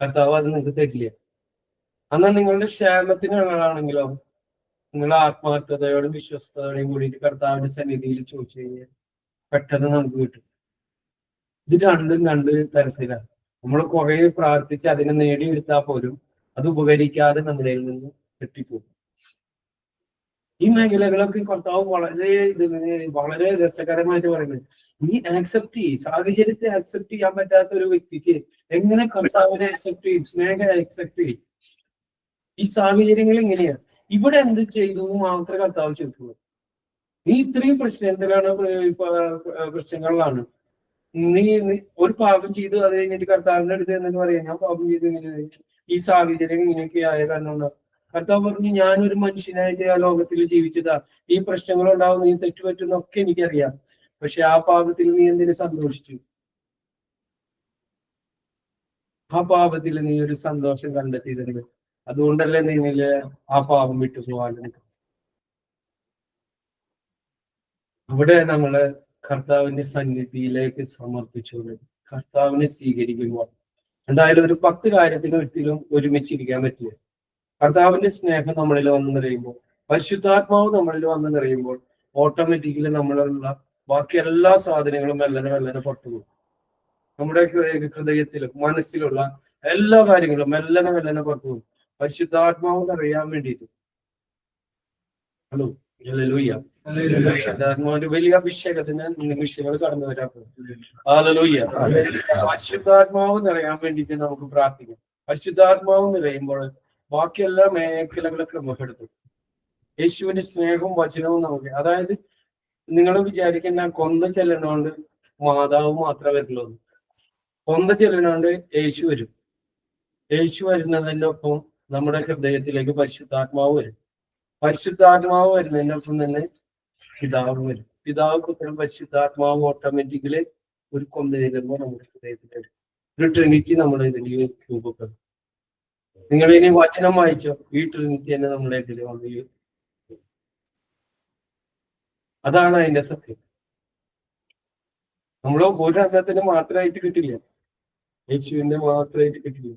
കർത്താവ് അത് നിങ്ങൾക്ക് തരില്ല. എന്നാൽ നിങ്ങളുടെ ക്ഷേമത്തിനുള്ളതാണെങ്കിലോ നിങ്ങളുടെ ആത്മാർത്ഥതയോടും വിശ്വസ്തയോടെയും കൂടിയിട്ട് കർത്താവിന്റെ സന്നിധിയിൽ ചോദിച്ചു കഴിഞ്ഞാൽ പെട്ടെന്ന് നമുക്ക് കിട്ടും. ഇത് രണ്ടും രണ്ട് തരത്തിലാണ്. നമ്മൾ കുറെ പ്രാർത്ഥിച്ച് അതിനെ നേടിയെടുത്താൽ പോലും അത് ഉപകരിക്കാതെ നമ്മുടെ നിന്ന് കെട്ടിപ്പോകും. ഈ മേഖലകളൊക്കെ കർത്താവ് വളരെ രസകരമായിട്ട് പറയുന്നത്, നീ ആക്സെപ്റ്റ് ചെയ്യും. സാഹചര്യത്തെ ആക്സെപ്റ്റ് ചെയ്യാൻ പറ്റാത്ത ഒരു വ്യക്തിക്ക് എങ്ങനെ കർത്താവിനെ ആക്സെപ്റ്റ് ചെയ്യും? സ്നേഹം ആക്സെപ്റ്റ് ചെയ്യും. ഈ സാഹചര്യങ്ങൾ ഇങ്ങനെയാണ്. ഇവിടെ എന്ത് ചെയ്തു മാത്രമേ കർത്താവ് ചോദിക്കുള്ളൂ. നീ ഇത്രയും പ്രശ്നങ്ങളിലാണ്. നീ ഒരു പാപം ചെയ്തു, അത് കഴിഞ്ഞിട്ട് കർത്താവിന്റെ അടുത്ത് എന്ന് പറയാം, ഞാൻ പാപം ചെയ്തു, ഇങ്ങനെ ഈ സാഹചര്യം ഇങ്ങനെയൊക്കെ ആയ കാരണം കർത്താവ് പറഞ്ഞു, ഞാനൊരു മനുഷ്യനായിട്ട് ആ ലോകത്തിൽ ജീവിച്ചതാ. ഈ പ്രശ്നങ്ങൾ ഉണ്ടാവും, നീ തെറ്റുപറ്റുന്നൊക്കെ എനിക്കറിയാം. പക്ഷെ ആ പാപത്തിൽ നീ എന്തിനു സന്തോഷിച്ചു? ആ പാപത്തിൽ നീ ഒരു സന്തോഷം കണ്ടെത്തിയതല്ലേ? അതുകൊണ്ടല്ലേ നീ ആ പാപം വിട്ടു പോകാൻ. അവിടെ നമ്മള് കർത്താവിന്റെ സന്നിധിയിലേക്ക് സമർപ്പിച്ചുകൊണ്ട് കർത്താവിനെ സ്വീകരിക്കുമ്പോൾ എന്തായാലും ഒരു 10 കാര്യത്തിന് ഒരിക്കലും ഒരുമിച്ചിരിക്കാൻ പറ്റില്ല. കർത്താവിന്റെ സ്നേഹം നമ്മളിൽ വന്നു നിറയുമ്പോൾ, പരിശുദ്ധാത്മാവ് നമ്മളിൽ വന്നു നിറയുമ്പോൾ ഓട്ടോമാറ്റിക്കലി നമ്മളുള്ള ബാക്കി എല്ലാ സാധനങ്ങളും മെല്ലനെ പുറത്തു പോകും. നമ്മുടെ ഹൃദയത്തിലും മനസ്സിലുള്ള എല്ലാ കാര്യങ്ങളും മെല്ലനെ പുറത്തു പോകും. പരിശുദ്ധാത്മാവ് അറിയാൻ വേണ്ടിയിട്ട്. Hello, hallelujah. പരിശുദ്ധാത്മാവിന്റെ വലിയ അഭിഷേകത്തിന് നിമിഷങ്ങൾ കടന്നു വരാൻ പോകും. ഹല്ലേലൂയ. പരിശുദ്ധാത്മാവ് നിറയാൻ വേണ്ടിയിട്ട് നമുക്ക് പ്രാർത്ഥിക്കാം. പരിശുദ്ധാത്മാവ് നിറയുമ്പോൾ ബാക്കി എല്ലാ മേഖലകളും ക്രമപ്പെടുത്തും. യേശുവിന്റെ സ്നേഹവും വചനവും നമുക്ക്, അതായത് നിങ്ങൾ വിചാരിക്കുന്ന കൊന്ത ചെല്ലണോണ്ട് മാതാവ് മാത്രമേ വരുള്ളൂ. കൊന്ത ചെല്ലണോണ്ട് യേശു വരും. യേശു വരുന്നതിന്റെ ഒപ്പം നമ്മുടെ ഹൃദയത്തിലേക്ക് പരിശുദ്ധാത്മാവ് വരും. പരിശുദ്ധാത്മാവ് വരുന്നതിനൊപ്പം തന്നെ പിതാവ് വരും. പിതാവ് പുത്രൻ പരിശുദ്ധാത്മാവ് ഓട്ടോമാറ്റിക്കലി ഒരു കൊന്ത ചെല്ലുമ്പോൾ നമ്മുടെ ഹൃദയത്തിൽ വരും. ഒരു ട്രിനിറ്റി നമ്മുടെ ഇതിൽ രൂപപ്പെടും. നിങ്ങൾ ഇനി വചനം വായിച്ചോ, ഈ ട്രിനിറ്റി തന്നെ നമ്മുടെ ഇതിൽ വന്ന് അതാണ് അതിന്റെ സത്യം. നമ്മൾ ഒരു അംഗത്തിന് മാത്രമായിട്ട് കിട്ടില്ല, യേശുവിന്റെ മാത്രമായിട്ട് കിട്ടില്ല,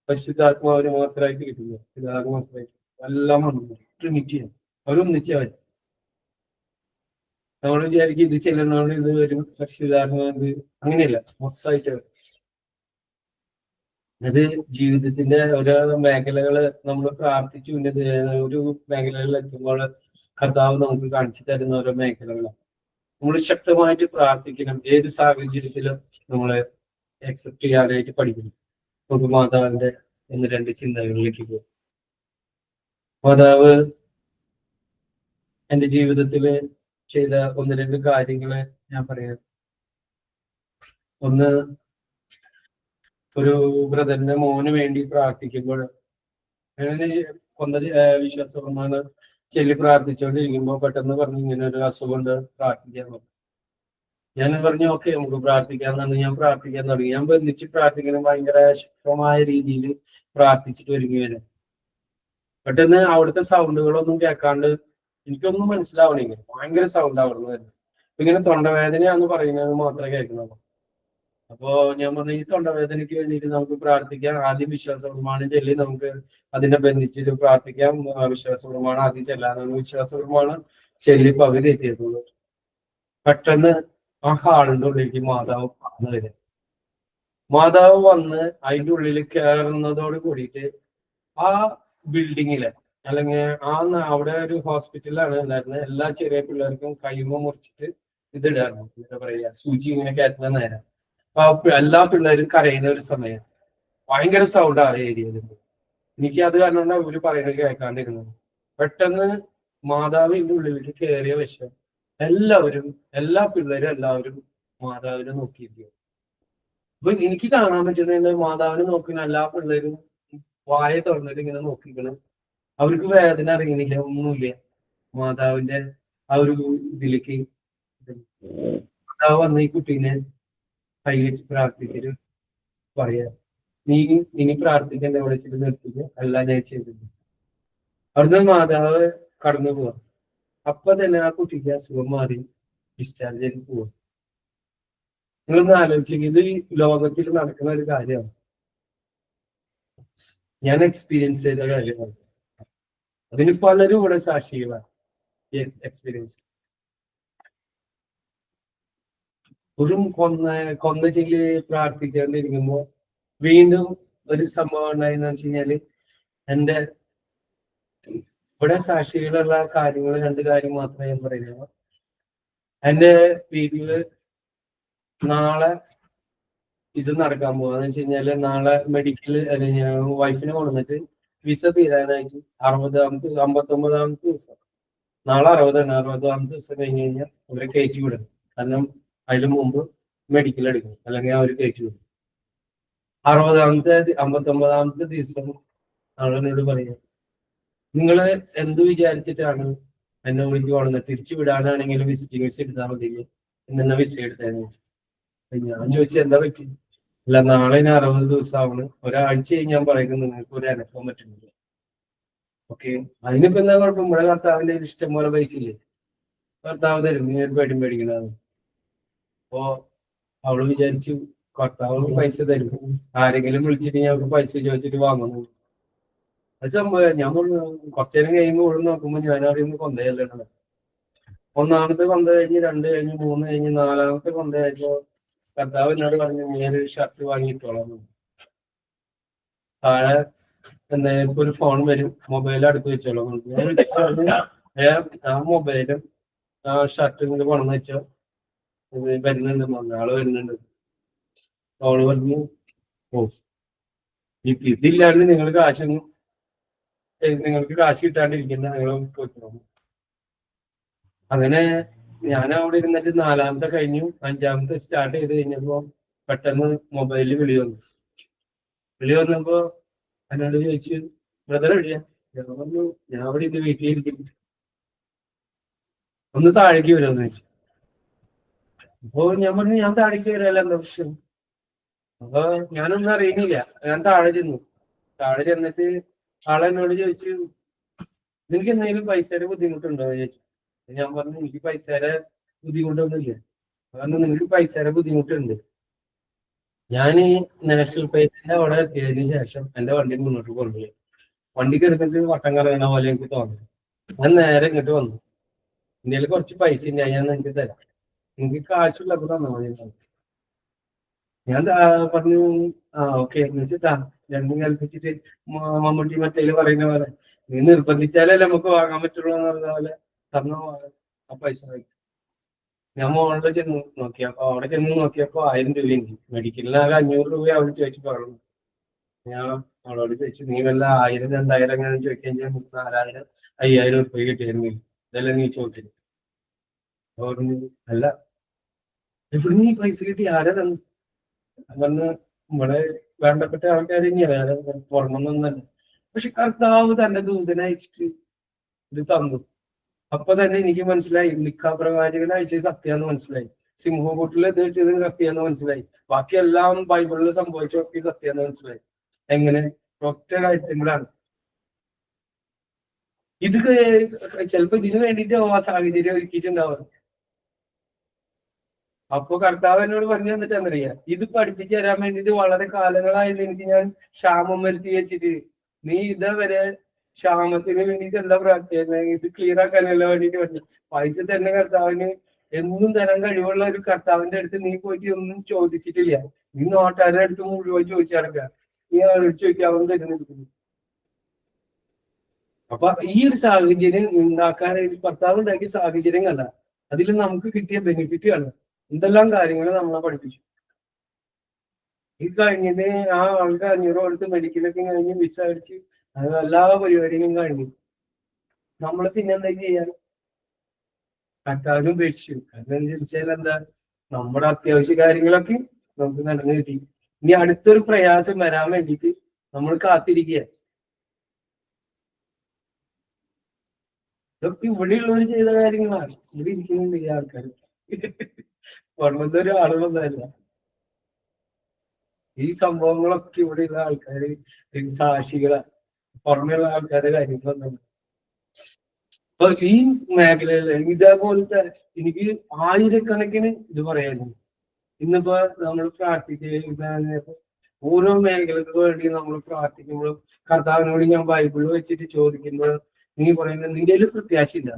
പരിശുദ്ധാത്മാവിന് മാത്രമായിട്ട് കിട്ടില്ല, പിതാവ് മാത്രമായിട്ട് എല്ലാം വന്നു ട്രിനിറ്റിയാണ്. അവരൊന്നിച്ചവർ. നമ്മൾ വിചാരിക്കും ഇത് ചെല്ലുന്നതുകൊണ്ട് ഇത് വരും, പരിശുദ്ധാത്മാവ് അങ്ങനെയല്ല, മൊത്തമായിട്ട് അത് ജീവിതത്തിന്റെ ഓരോ മേഖലകള് നമ്മൾ പ്രാർത്ഥിച്ചു ഒരു മേഖലകളിൽ എത്തുമ്പോൾ കർത്താവ് നമുക്ക് കാണിച്ചു തരുന്ന ഓരോ മേഖലകളാണ്. നമ്മൾ ശക്തമായിട്ട് പ്രാർത്ഥിക്കണം. ഏത് സാഹചര്യത്തിലും നമ്മളെ അക്സെപ്റ്റ് ചെയ്യാനായിട്ട് പഠിക്കണം. നമുക്ക് മാതാവിന്റെ 1-2 ചിന്തകളിലേക്ക് പോകും. മാതാവ് എന്റെ ജീവിതത്തിൽ ചെയ്ത 1-2 കാര്യങ്ങള് ഞാൻ പറയാം. ഒന്ന്, ഒരു ബ്രദറിന്റെ മോന് വേണ്ടി പ്രാർത്ഥിക്കുമ്പോൾ കൊന്ന വിശ്വാസമാണ് ചെല്ലി പ്രാർത്ഥിച്ചുകൊണ്ടിരിക്കുമ്പോൾ പെട്ടെന്ന് പറഞ്ഞു ഇങ്ങനെ ഒരു അസുഖം കൊണ്ട് പ്രാർത്ഥിക്കാൻ പറഞ്ഞു. ഞാൻ പറഞ്ഞു ഓക്കെ നമുക്ക് പ്രാർത്ഥിക്കാന്നാണ്. ഞാൻ പ്രാർത്ഥിക്കാൻ തുടങ്ങി. ഞാൻ ബന്ധിച്ച് പ്രാർത്ഥിക്കണം, ഭയങ്കര ശക്തമായ രീതിയിൽ പ്രാർത്ഥിച്ചിട്ട് ഒരുങ്ങി വരും. പെട്ടെന്ന് അവിടുത്തെ സൗണ്ടുകളൊന്നും കേൾക്കാണ്ട് എനിക്കൊന്നും മനസ്സിലാവണില്ല. ഭയങ്കര സൗണ്ട് അവിടുന്ന് വരുന്നത്. ഇങ്ങനെ തൊണ്ടവേദനയാന്ന് പറയുന്നത് മാത്രമേ കേൾക്കുന്നുള്ളൂ. അപ്പോ ഞാൻ പറഞ്ഞു ഈ തൊണ്ടവേദനയ്ക്ക് വേണ്ടിയിട്ട് നമുക്ക് പ്രാർത്ഥിക്കാം. ആദ്യം വിശ്വാസ പ്രമാണം ചൊല്ലി നമുക്ക് അതിനെ ബന്ധിച്ചിട്ട് പ്രാർത്ഥിക്കാം. വിശ്വാസ പ്രമാണം ആദ്യം ചെല്ലാനാണ്. വിശ്വാസ പ്രമാണം ചെല്ലി പകുതി എത്തിയതുള്ളൂ. പെട്ടെന്ന് ആ ഹാളിന്റെ ഉള്ളിലേക്ക് മാതാവ് വന്നു വരും. മാതാവ് വന്ന് അതിന്റെ ഉള്ളിൽ കയറുന്നതോട് കൂടിയിട്ട് ആ ബിൽഡിങ്ങില് അല്ലെങ്കിൽ അവിടെ ഒരു ഹോസ്പിറ്റലാണ് ഉണ്ടായിരുന്നത്. എല്ലാ ചെറിയ പിള്ളേർക്കും കൈമ മുറിച്ചിട്ട് ഇതിടായിരുന്നു. എന്താ പറയാ, സൂചി ഇങ്ങനെ കയറ്റുന്ന നേരം. അപ്പൊ എല്ലാ പിള്ളേരും കരയുന്ന ഒരു സമയം. ഭയങ്കര സൗണ്ട് ആ ഏരിയയിൽ. എനിക്ക് അത് കാരണം ഇവര് പറയുന്നത് കേൾക്കാണ്ടിരുന്നത്. പെട്ടെന്ന് മാതാവിന്റെ ഉള്ളിലേക്ക് കയറിയ വശം എല്ലാ പിള്ളേരും എല്ലാവരും മാതാവിനെ നോക്കിയിരിക്കും. അപ്പൊ എനിക്ക് കാണാൻ പറ്റുന്നത് മാതാവിനെ നോക്കുന്ന എല്ലാ പിള്ളേരും വായ തുറന്നിട്ട് ഇങ്ങനെ നോക്കിക്കണം. അവർക്ക് വേദന അറിയുന്നില്ല, ഒന്നുമില്ല. മാതാവിന്റെ ആ ഒരു ഇതിലേക്ക് മാതാവ് വന്ന് ഈ കുട്ടീനെ കൈ വെച്ച് പ്രാർത്ഥിച്ചിട്ട് പറയാ, നീ ഇനി പ്രാർത്ഥിക്കാൻ എവിടെ വെച്ചിട്ട് നിർത്തില്ല, അല്ല ഞാൻ ചെയ്തില്ല. അവിടുന്ന് മാതാവ് കടന്നു പോവാം. അപ്പൊ തന്നെ ആ കുട്ടിക്ക് അസുഖം മാറി ഡിസ്ചാർജ് ചെയ്ത് പോവാം. നിങ്ങളൊന്ന് ആലോചിച്ചെങ്കിൽ ഇത് ഈ ലോകത്തിൽ നടക്കുന്ന ഒരു കാര്യമാണ്. ഞാൻ എക്സ്പീരിയൻസ് ചെയ്ത കാര്യമാണ്. അതിന് പലരും ഇവിടെ സാക്ഷികളാണ് ഈ എക്സ്പീരിയൻസ്. ഒരു കൊന്ന ചെല്ലി പ്രാർത്ഥിച്ചുകൊണ്ടിരിക്കുമ്പോ വീണ്ടും ഒരു സംഭവം ഉണ്ടായെന്ന് വെച്ച് കഴിഞ്ഞാല്, എന്റെ ഇവിടെ സാക്ഷികളുള്ള കാര്യങ്ങൾ 2 കാര്യം മാത്രമേ ഞാൻ പറയുന്നത്. എന്റെ വീട്ടില് നാളെ ഇത് നടക്കാൻ പോവാന്ന് വെച്ച് കഴിഞ്ഞാല്, നാളെ മെഡിക്കല് ഞാൻ വൈഫിനെ കൊണ്ടുവന്നിട്ട് വിസ തീരാനായിട്ട് 59ാമത്തെ ദിവസം, നാളെ 60ാമത്തെ ദിവസം കഴിഞ്ഞ് കഴിഞ്ഞാൽ അവരെ കയറ്റി വിടണം. കാരണം അതിന് മുമ്പ് മെഡിക്കൽ എടുക്കണം, അല്ലെങ്കിൽ അവർ കയറ്റി വിടും. 59ാമത്തെ ദിവസം ആളെന്നോട് പറയാം, നിങ്ങള് എന്ത് വിചാരിച്ചിട്ടാണ് എന്നെ വിളിക്ക് വളർന്നത്? തിരിച്ചു വിടാനാണെങ്കിലും വിസിറ്റിംഗ് വിസ എടുത്താൽ മതി, എന്നെ വിസ എടുത്തായിരുന്നു. ഞാൻ ചോദിച്ചു എന്താ പറ്റി? അല്ല, നാളെ 60 ദിവസം ആവണം, ഒരാഴ്ച ഞാൻ പറയുന്നത് നിങ്ങൾക്ക് ഒരു അനക്കാൻ പറ്റുന്നില്ല. ഓക്കെ, അതിനിപ്പോ എന്താ കുഴപ്പം? ഇവിടെ കർത്താവിന്റെ ഇഷ്ടം പോലെ പൈസ ഇല്ലേ, കർത്താവ് തരും, നിങ്ങൾ പേടിക്കണതാണ്. അപ്പോ അവള് വിചാരിച്ചു കർത്താവ് പൈസ തരും, ആരെങ്കിലും വിളിച്ചിട്ട് ഞങ്ങൾക്ക് പൈസ ചോദിച്ചിട്ട് വാങ്ങുന്നു. അത് സംഭവം. ഞാൻ കുറച്ചു നേരം കഴിയുമ്പോൾ ഇവിടെ നോക്കുമ്പോ ഞാൻ അറിയുന്ന കൊന്തയല്ലാണ്. 1ാമത്തെ കൊന്ത കഴിഞ്ഞ് 2 കഴിഞ്ഞ് 3 കഴിഞ്ഞ് 4ാമത്തെ കൊന്ത കഴിഞ്ഞപ്പോ കർത്താവ് എന്നോട് പറഞ്ഞു, ഞാനൊരു ഷർട്ട് വാങ്ങിയിട്ടോളാം. താഴെ എന്തായാലും ഒരു ഫോൺ വരും, മൊബൈൽ അടുത്ത് വെച്ചോളാം. ആ മൊബൈലും ആ ഷർട്ടും കൂടി കൊണ്ടെന്ന് വെച്ചോ, വരുന്നുണ്ട്, ആള് വരുന്നുണ്ട്. അവള് പറഞ്ഞു, ഓ ഇതില്ലാണ്ട് നിങ്ങൾക്ക് കാശ് കിട്ടാണ്ടിരിക്കുന്ന നിങ്ങൾ പോയിക്കോ. അങ്ങനെ ഞാൻ അവിടെ ഇരുന്നിട്ട് 4ാമത്തെ കഴിഞ്ഞു, 5ാമത്തെ സ്റ്റാർട്ട് ചെയ്ത് കഴിഞ്ഞപ്പോ പെട്ടെന്ന് മൊബൈലിൽ വിളി വന്നപ്പോ എന്നോട് ചോദിച്ചു, ബ്രദർ എവിടെയാ? ഞാൻ പറഞ്ഞു, ഞാൻ അവിടെ ഇത് വീട്ടിലിരിക്കുന്നു, ഒന്ന് താഴേക്ക് വരുമെന്ന് ചോദിച്ചു. അപ്പൊ ഞാൻ പറഞ്ഞു, ഞാൻ താഴേക്ക് വരാല്ല, എന്താ പ്രശ്നം? അപ്പൊ ഞാനൊന്നും അറിയുന്നില്ല. ഞാൻ താഴെ ചെന്നിട്ട് ആളെന്നോട് ചോദിച്ചു, നിനക്ക് എന്തെങ്കിലും പൈസയുടെ ബുദ്ധിമുട്ടുണ്ടോ എന്ന് ചോദിച്ചു. ഞാൻ പറഞ്ഞു, എനിക്ക് പൈസയുടെ ബുദ്ധിമുട്ടൊന്നുമില്ല. കാരണം നിനക്ക് പൈസയുടെ ബുദ്ധിമുട്ടുണ്ട്. ഞാൻ നാഷണൽ പേജിന്റെ അവിടെ എത്തിയതിനു ശേഷം എന്റെ വണ്ടി മുന്നോട്ട് കൊണ്ടുപോയി. വണ്ടിക്ക് എടുത്തിട്ട് വട്ടം കറങ്ങുന്ന പോലെ എനിക്ക് തോന്നി. ഞാൻ നേരെ ഇങ്ങോട്ട് വന്നു. ഇന്ത്യയിൽ കുറച്ച് പൈസ ഉണ്ടായി, ഞാൻ നിനക്ക് തരാം, എനിക്ക് കാശുള്ളപ്പോ തന്നാൽ മതി. ഞാൻ പറഞ്ഞു, ആ ഓക്കെ എന്ന് വെച്ചിട്ടാ രണ്ടും കൽപ്പിച്ചിട്ട് മമ്മൂട്ടി മറ്റേല് പറയുന്ന പോലെ നീ നിർബന്ധിച്ചാലല്ലേ നമുക്ക് വാങ്ങാൻ പറ്റുള്ളൂ എന്ന് പറഞ്ഞ പോലെ തന്ന ആ പൈസ. ഞാൻ മോളിൽ ചെന്ന് നോക്കിയപ്പോ നോക്കിയപ്പോ 1000 രൂപയുണ്ട്. മെഡിക്കലിന് ആകെ 500 രൂപ അവള് ചോദിച്ചു പറഞ്ഞു. ഞാൻ അവളോട് ചോദിച്ചു, നീ വല്ല 1000 2000 എങ്ങനെ ചോദിക്കാൻ ചെയ്യാൻ 4000 5000 രൂപ കിട്ടിയായിരുന്നു, ഇതെല്ലാം നീ ചോദിച്ചു. പറഞ്ഞു, അല്ല എവിടെ നീ പൈസ കിട്ടി, ആരാ തന്നു? പറഞ്ഞു, നമ്മളെ വേണ്ടപ്പെട്ട ആൾക്കാർ തന്നെയാണ്, പുറമൊന്നല്ല. പക്ഷെ കർത്താവ് തന്റെ ദൂതനയച്ചിട്ട് ഇത് തന്നു. അപ്പൊ തന്നെ എനിക്ക് മനസ്സിലായി, പ്രവാചകൻ അയച്ചത് സത്യാന്ന് മനസ്സിലായി. സിംഹകൂട്ടിൽ ഇത് കിട്ടിയത് സത്യാന്ന് മനസ്സിലായി. ബാക്കിയെല്ലാം ബൈബിളിൽ സംഭവിച്ചൊക്കെ സത്യാന്ന് മനസ്സിലായി. എങ്ങനെ? ഒറ്റ കാര്യത്തിലാണ്. ഇത് ചിലപ്പോ ഇതിനു വേണ്ടിയിട്ട് ആ സാഹചര്യം ഒരുക്കിയിട്ടുണ്ടാവും. അപ്പൊ കർത്താവ് എന്നോട് പറഞ്ഞു തന്നിട്ടെന്നറിയാം, ഇത് പഠിപ്പിച്ചു തരാൻ വേണ്ടിയിട്ട് വളരെ കാലങ്ങളായിട്ട് എനിക്ക് ഞാൻ ക്ഷാമം വരുത്തി വെച്ചിട്ട്, നീ ഇതേവരെ ക്ഷാമത്തിന് വേണ്ടിയിട്ട് എന്താ പ്രാർത്ഥിക്കുന്നത്, ഇത് ക്ലിയർ ആക്കാനല്ല വേണ്ടിയിട്ട് പറഞ്ഞു. പൈസ തന്നെ കർത്താവിന് എന്നും തരാൻ കഴിവുള്ള ഒരു കർത്താവിന്റെ അടുത്ത് നീ പോയിട്ട് ഒന്നും ചോദിച്ചിട്ടില്ല. നീ നാട്ടുകാരുടെ അടുത്ത് മുഴുവൻ ചോദിച്ചു നടക്കുക. നീ അവരോട് ചോദിക്കുക, അവൻ തരുന്നിരിക്കുന്നു. അപ്പൊ ഈ ഒരു സാഹചര്യം ഉണ്ടാക്കാൻ കർത്താവ് ഉണ്ടാക്കിയ സാഹചര്യം കണ്ട, അതിൽ നമുക്ക് കിട്ടിയ ബെനിഫിറ്റ് കണ്ട, എന്തെല്ലാം കാര്യങ്ങൾ നമ്മളെ പഠിപ്പിച്ചു. ഇത് കഴിഞ്ഞത് ആ ആൾക്ക് 500 കൊടുത്ത് മെഡിക്കലൊക്കെ കഴിഞ്ഞ് വിസ അടിച്ച് അത് എല്ലാ പരിപാടികളും കഴിഞ്ഞു. നമ്മള് പിന്നെന്താ ചെയ്യാൻ? കർത്താവിനും ഉപേക്ഷിച്ചു. കാരണം ചോദിച്ചാൽ എന്താ, നമ്മുടെ അത്യാവശ്യ കാര്യങ്ങളൊക്കെ നമുക്ക് നടന്നു കിട്ടി. ഇനി അടുത്തൊരു പ്രയാസം വരാൻ വേണ്ടിയിട്ട് നമ്മൾ കാത്തിരിക്കുക. ഇതൊക്കെ ഇവിടെയുള്ളവർ ചെയ്ത കാര്യങ്ങളാണ്. ഇവിടെ ഇരിക്കുന്നുണ്ട് ഈ ആൾക്കാർ, പുറമത്തെ ഒരു ആളുകളൊന്നല്ല. ഈ സംഭവങ്ങളൊക്കെ ഇവിടെയുള്ള ആൾക്കാര് സാക്ഷികളാണ്, പുറമെയുള്ള ആൾക്കാരുടെ കാര്യങ്ങളൊന്നും. അപ്പൊ ഈ മേഖലയിൽ ഇതേപോലത്തെ എനിക്ക് ആയിരക്കണക്കിന് ഇത് പറയാനുണ്ട്. ഇന്നിപ്പോ നമ്മൾ പ്രാർത്ഥിക്കുക, ഓരോ മേഖലകൾക്ക് വേണ്ടി നമ്മൾ പ്രാർത്ഥിക്കുമ്പോഴും കർത്താവിനോട് ഞാൻ ബൈബിളിൽ വെച്ചിട്ട് ചോദിക്കുമ്പോഴും നീ പറയുന്നത് നിന്റെ കയ്യിൽ പ്രത്യാശയില്ല,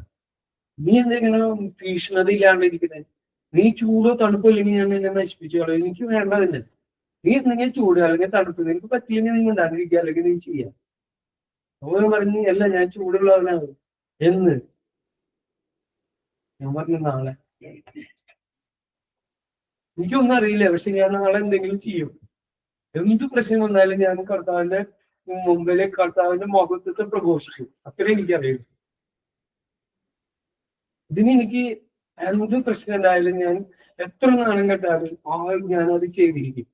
നീ എന്തെങ്കിലും തീഷ്ണത ഇല്ലാണ്ടിരിക്കുന്നത്, നീ ചൂടോ തണുപ്പോ ഇല്ലെങ്കിൽ ഞാൻ എന്നെ നശിപ്പിച്ചോളൂ, എനിക്ക് വേണ്ടതില്ല. നീ എന്തെങ്കിലും ചൂട് അല്ലെങ്കിൽ തണുപ്പ് നിനക്ക് പറ്റിയെങ്കിൽ നീ ഉണ്ടാക്കിയിരിക്കുക, അല്ലെങ്കിൽ നീ ചെയ്യാം. അവൻ പറഞ്ഞു, അല്ല ഞാൻ ചൂടുള്ളവനാണ് എന്ന്. ഞാൻ പറഞ്ഞു, നാളെ എനിക്കൊന്നും അറിയില്ല, പക്ഷെ ഞാൻ നാളെ എന്തെങ്കിലും ചെയ്യും. എന്ത് പ്രശ്നം വന്നാലും ഞാൻ കർത്താവിന്റെ മുമ്പിലെ കർത്താവിന്റെ മഹത്വത്തെ പ്രഘോഷിക്കും. അത്രേ എനിക്കറിയൂ. എനിക്ക് എന്ത് പ്രശ്നം ഉണ്ടായാലും ഞാൻ എത്ര നാണം കെട്ടാലും ഞാൻ അത് ചെയ്തിരിക്കും.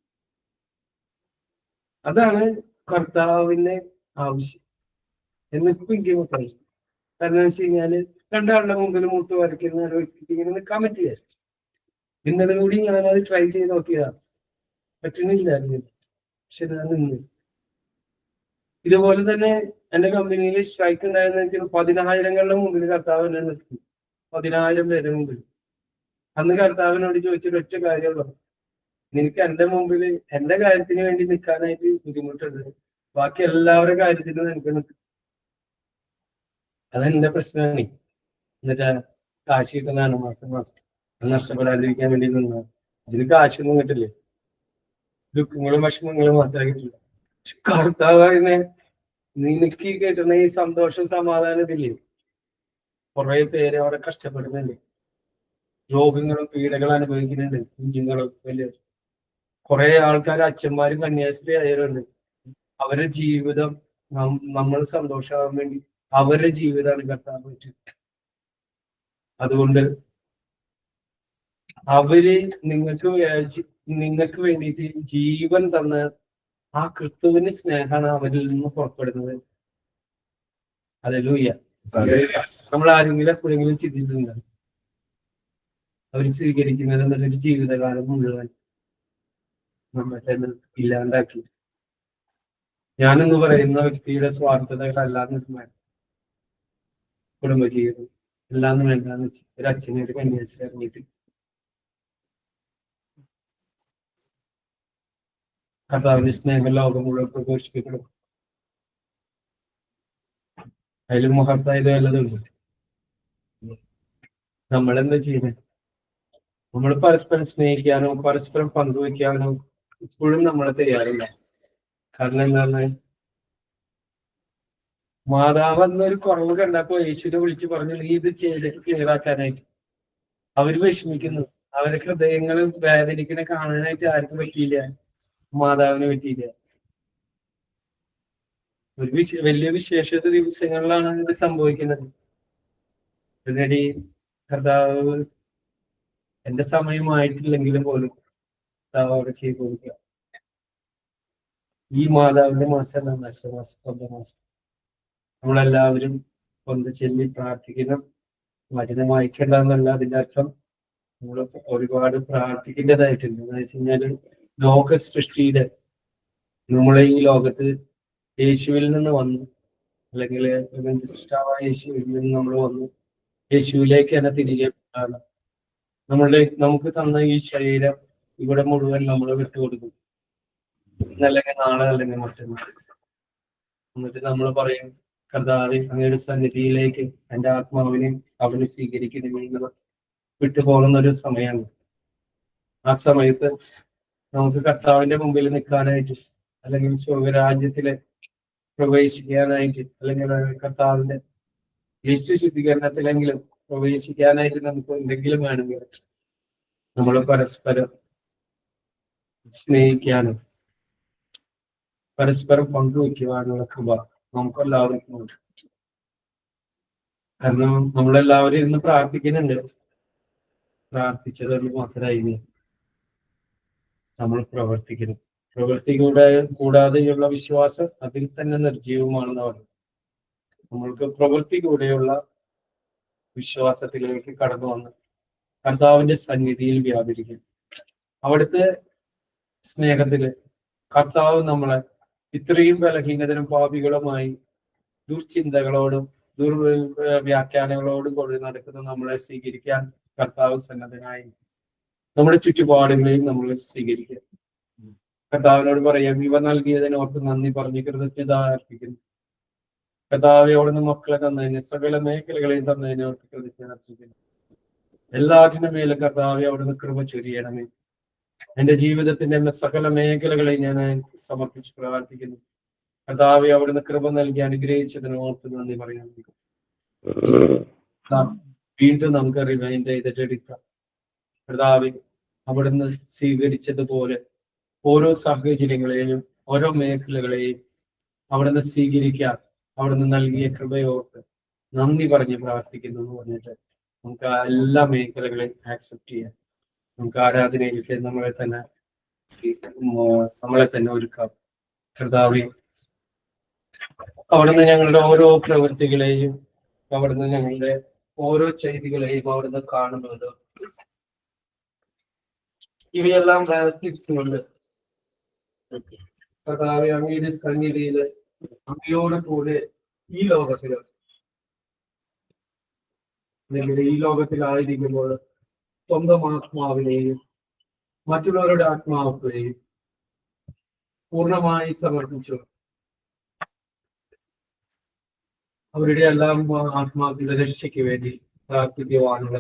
അതാണ് കർത്താവിന്റെ ആവശ്യം. എന്നിപ്പോ എനിക്ക് പറയാം. കാരണം വെച്ച് കഴിഞ്ഞാല് രണ്ടാളുടെ മുമ്പിൽ മൂത്ത് വരയ്ക്കുന്ന ഒരു വ്യക്തിക്ക് ഇങ്ങനെ നിൽക്കാൻ പറ്റില്ല. ഇന്നലെ കൂടി ഞാനത് ട്രൈ ചെയ്ത് നോക്കിയതാണ്, പറ്റുന്നില്ലായിരുന്നു. പക്ഷെ ഞാൻ നിന്ന്. ഇതുപോലെ തന്നെ എന്റെ കമ്പനിയിൽ സ്ട്രൈക്ക് ഉണ്ടായിരുന്ന 10,000ങ്ങളുടെ മുമ്പിൽ കർത്താവ് എന്നെ നിർത്തി. 10,000 പേരുടെ മുമ്പിൽ. അന്ന് കർത്താവിനോട് ചോദിച്ചൊരു ഒറ്റ കാര്യമുള്ളൂ, നിനക്ക് എന്റെ മുമ്പിൽ എന്റെ കാര്യത്തിന് വേണ്ടി നിൽക്കാനായിട്ട് ബുദ്ധിമുട്ടുണ്ട്, ബാക്കി എല്ലാവരുടെ കാര്യത്തിനും എനിക്ക് നിൽക്കും. അതെന്റെ പ്രശ്നമാണ്. എന്നിട്ടാ കാശ് കിട്ടുന്നതാണ് മാസം നഷ്ടപ്പെടാതിരിക്കാൻ വേണ്ടി നിന്നത്. അതിന് കാശൊന്നും കിട്ടില്ലേ, ദുഃഖങ്ങളും വിഷമങ്ങളും മാത്രമേ കിട്ടില്ല. പക്ഷെ കർത്താവിനെ നിനക്ക് കിട്ടുന്ന ഈ സന്തോഷം സമാധാനത്തില്ലേ, കുറെ പേര് അവിടെ കഷ്ടപ്പെടുന്നുണ്ട്. രോഗങ്ങളും പീഡകളും അനുഭവിക്കുന്നുണ്ട്. കുഞ്ഞുങ്ങളും വലിയ കുറെ ആൾക്കാർ അച്ഛന്മാരും കന്യാസ്ത്രീ ആയവരുണ്ട്. അവരുടെ ജീവിതം നമ്മൾ സന്തോഷമാകാൻ വേണ്ടി അവരുടെ ജീവിതമാണ് കർത്താവ് പറ്റും. അതുകൊണ്ട് അവര് നിങ്ങൾക്ക് വേണ്ടിയിട്ട് ജീവൻ തന്ന ആ ക്രിസ്തുവിന്റെ സ്നേഹമാണ് അവരിൽ നിന്ന് പുറപ്പെടുന്നത്. ഹല്ലേലൂയ. നമ്മൾ ആരെങ്കിലും എപ്പോഴെങ്കിലും ചിന്തിച്ചിട്ടുണ്ട് അവർ സ്വീകരിക്കുന്നത് എന്നൊരു ജീവിതകാലം മുഴുവൻ നമ്മെ ഇല്ലാണ്ടാക്കി? ഞാനെന്ന് പറയുന്ന വ്യക്തിയുടെ സ്വാർത്ഥതകളല്ലാന്ന് കുടുംബജീവിതം എല്ലാന്നും വേണ്ടാന്ന് വെച്ച് ഒരു അച്ഛനെ ഒരു കന്യാസ്ത്രീ ഇറങ്ങിയിട്ട് കർത്താവിന്റെ സ്നേഹം ലോകം മുഴുവൻ പ്രഘോഷിക്കപ്പെടും. അതിലും മഹത്തായത് വല്ലതുണ്ട്? നമ്മളെന്താ ചെയ്യുന്നത്? നമ്മൾ പരസ്പരം സ്നേഹിക്കാനോ പരസ്പരം പങ്കുവെക്കാനോ ഇപ്പോഴും നമ്മളെ തയ്യാറില്ല. കാരണം എന്താണ്? മാതാവ് എന്നൊരു കുറവ് കണ്ടപ്പോ യേശുവിനെ വിളിച്ച് പറഞ്ഞു, നീ ഇത് ചെയ്തിട്ട് ക്ലിയറാക്കാനായിട്ട്. അവര് വിഷമിക്കുന്നു. അവരെ ഹൃദയങ്ങൾ വേദനിക്കണ കാണാനായിട്ട് ആർക്കും പറ്റിയില്ല, മാതാവിനെ പറ്റിയില്ല. ഒരു വലിയ വിശേഷ ദിവസങ്ങളിലാണ് ഇത് സംഭവിക്കുന്നത്. അതിനിടെ കർത്താവ് എന്റെ സമയമായിട്ടില്ലെങ്കിലും പോലും കർത്താവ് അവിടെ ചെയ്തു കൊടുക്കുക. ഈ മാതാവിന്റെ മാസം അടുത്ത മാസം 9 മാസം നമ്മളെല്ലാവരും ഒന്ന് ചൊല്ലി പ്രാർത്ഥിക്കണം. വചനം വായിക്കേണ്ട എന്നല്ല അതിന്റെ അർത്ഥം. നമ്മൾ ഒരുപാട് പ്രാർത്ഥിക്കേണ്ടതായിട്ടുണ്ട്. എന്ന് വെച്ച് കഴിഞ്ഞാല് ലോക സൃഷ്ടിയുടെ നമ്മളെ ഈ ലോകത്ത് യേശുവിൽ നിന്ന് വന്നു, അല്ലെങ്കിൽ സൃഷ്ടാവായ യേശുവിൽ നിന്ന് നമ്മൾ വന്നു യേശുവിലേക്ക് തന്നെ തിരികെ ആണ്. നമുക്ക് തന്ന ഈ ശരീരം ഇവിടെ മുഴുവൻ നമ്മൾ വിട്ടുകൊടുക്കും, ഇന്നല്ലെങ്കിൽ നാളെ അല്ലെങ്കിൽ മറ്റന്നാൾ. എന്നിട്ട് നമ്മൾ പറയും, കർത്താവേ അങ്ങയുടെ സന്നിധിയിലേക്ക് എൻ്റെ ആത്മാവിനെ അവന് സ്വീകരിക്കുന്ന വിട്ടുപോകുന്ന ഒരു സമയമാണ്. ആ സമയത്ത് നമുക്ക് കർത്താവിന്റെ മുമ്പിൽ നിൽക്കാനായിട്ട്, അല്ലെങ്കിൽ സ്വർഗരാജ്യത്തിലെ പ്രവേശിക്കാനായിട്ട്, അല്ലെങ്കിൽ കർത്താവിന്റെ ഈസ്റ്റ് ശുദ്ധീകരണത്തിലെങ്കിലും പ്രവേശിക്കാനായിട്ട് നമുക്ക് എന്തെങ്കിലും വേണമെങ്കിൽ നമ്മൾ പരസ്പരം സ്നേഹിക്കാനും പരസ്പരം പങ്കുവയ്ക്കുവാനുള്ള കൃപ നമുക്കെല്ലാവർക്കും ഉണ്ട്. കാരണം നമ്മളെല്ലാവരും ഇരുന്ന് പ്രാർത്ഥിക്കുന്നുണ്ട്. പ്രാർത്ഥിച്ചതുകൊണ്ട് മാത്രമായി നമ്മൾ പ്രവർത്തിക്കുന്നു. കൂടാതെയുള്ള വിശ്വാസം അതിൽ തന്നെ നിർജീവമാണെന്ന് പറഞ്ഞു. നമ്മൾക്ക് പ്രവൃത്തി കൂടെയുള്ള വിശ്വാസത്തിലേക്ക് കടന്നു വന്ന് കർത്താവിന്റെ സന്നിധിയിൽ വ്യാപരിക്കും. അവിടുത്തെ സ്നേഹത്തില് കർത്താവ് നമ്മളെ ഇത്രയും ബലഹീനതരും പാപികളുമായി ദുർചിന്തകളോടും ദുർവ്യാഖ്യാനങ്ങളോടും കൊണ്ട് നടക്കുന്ന നമ്മളെ സ്വീകരിക്കാൻ കർത്താവ് സന്നദ്ധനായി. നമ്മുടെ ചുറ്റുപാടുകളെയും നമ്മൾ സ്വീകരിക്കുക. കർത്താവിനോട് പറയാം, ഇവ നൽകിയതിനോർത്ത് നന്ദി പറഞ്ഞ് കൃതജ്ഞത അർപ്പിക്കുന്നു. കർത്താവെ അവിടുന്ന് മക്കളെ തന്നതിന്, സകല മേഖലകളെയും തന്നതിന് അവർക്ക് കൃതജ്ഞത അർപ്പിക്കുന്നു. എല്ലാറ്റിനും മേലെ കർത്താവെ അവിടുന്ന് കൃപ ചൊരിയണമേ. എന്റെ ജീവിതത്തിന്റെ സകല മേഖലകളെയും ഞാൻ സമർപ്പിച്ച് പ്രാർത്ഥിക്കുന്നു. കർത്താവെ അവിടുന്ന് കൃപ നൽകി അനുഗ്രഹിച്ചതിന് ഓർത്ത് നന്ദി പറയാൻ. വീണ്ടും നമുക്ക് റിവൈൻഡ് ചെയ്തിട്ട് എടുക്കാം. കർത്താവെ അവിടുന്ന് സ്വീകരിച്ചതുപോലെ ഓരോ സാഹചര്യങ്ങളെയും ഓരോ മേഖലകളെയും അവിടുന്ന് സ്വീകരിക്കാൻ അവിടുന്ന് നൽകിയ കൃപയോർത്ത് നന്ദി പറഞ്ഞ് പ്രാർത്ഥിക്കുന്നു എന്ന് പറഞ്ഞിട്ട് നമുക്ക് ആ എല്ലാ മേഖലകളെയും ആക്സെപ്റ്റ് ചെയ്യാം. നമുക്ക് ആരാധനയിലേക്ക് നമ്മളെ തന്നെ ഒരുക്കാം. കർത്താവേ അവിടുന്ന് ഞങ്ങളുടെ ഓരോ പ്രവൃത്തികളെയും അവിടുന്ന് ഞങ്ങളുടെ ഓരോ ചെയ്തികളെയും അവിടുന്ന് കാണുന്നുണ്ട്. ഇവയെല്ലാം പ്രാർത്ഥിച്ചുകൊണ്ട് കർത്താവേ അങ്ങയുടെ സന്നിധിയില് അങ്ങയോട് കൂടെ ഈ ലോകത്തില് ഈ ലോകത്തിലായിരിക്കുമ്പോൾ സ്വന്തം ആത്മാവിനെയും മറ്റുള്ളവരുടെ ആത്മാവിനെയും പൂർണ്ണമായി സമർപ്പിച്ചു അവരുടെ എല്ലാം ആത്മാവിന്റെ രക്ഷയ്ക്ക് വേണ്ടി പ്രാർത്ഥിക്കുവാനുള്ള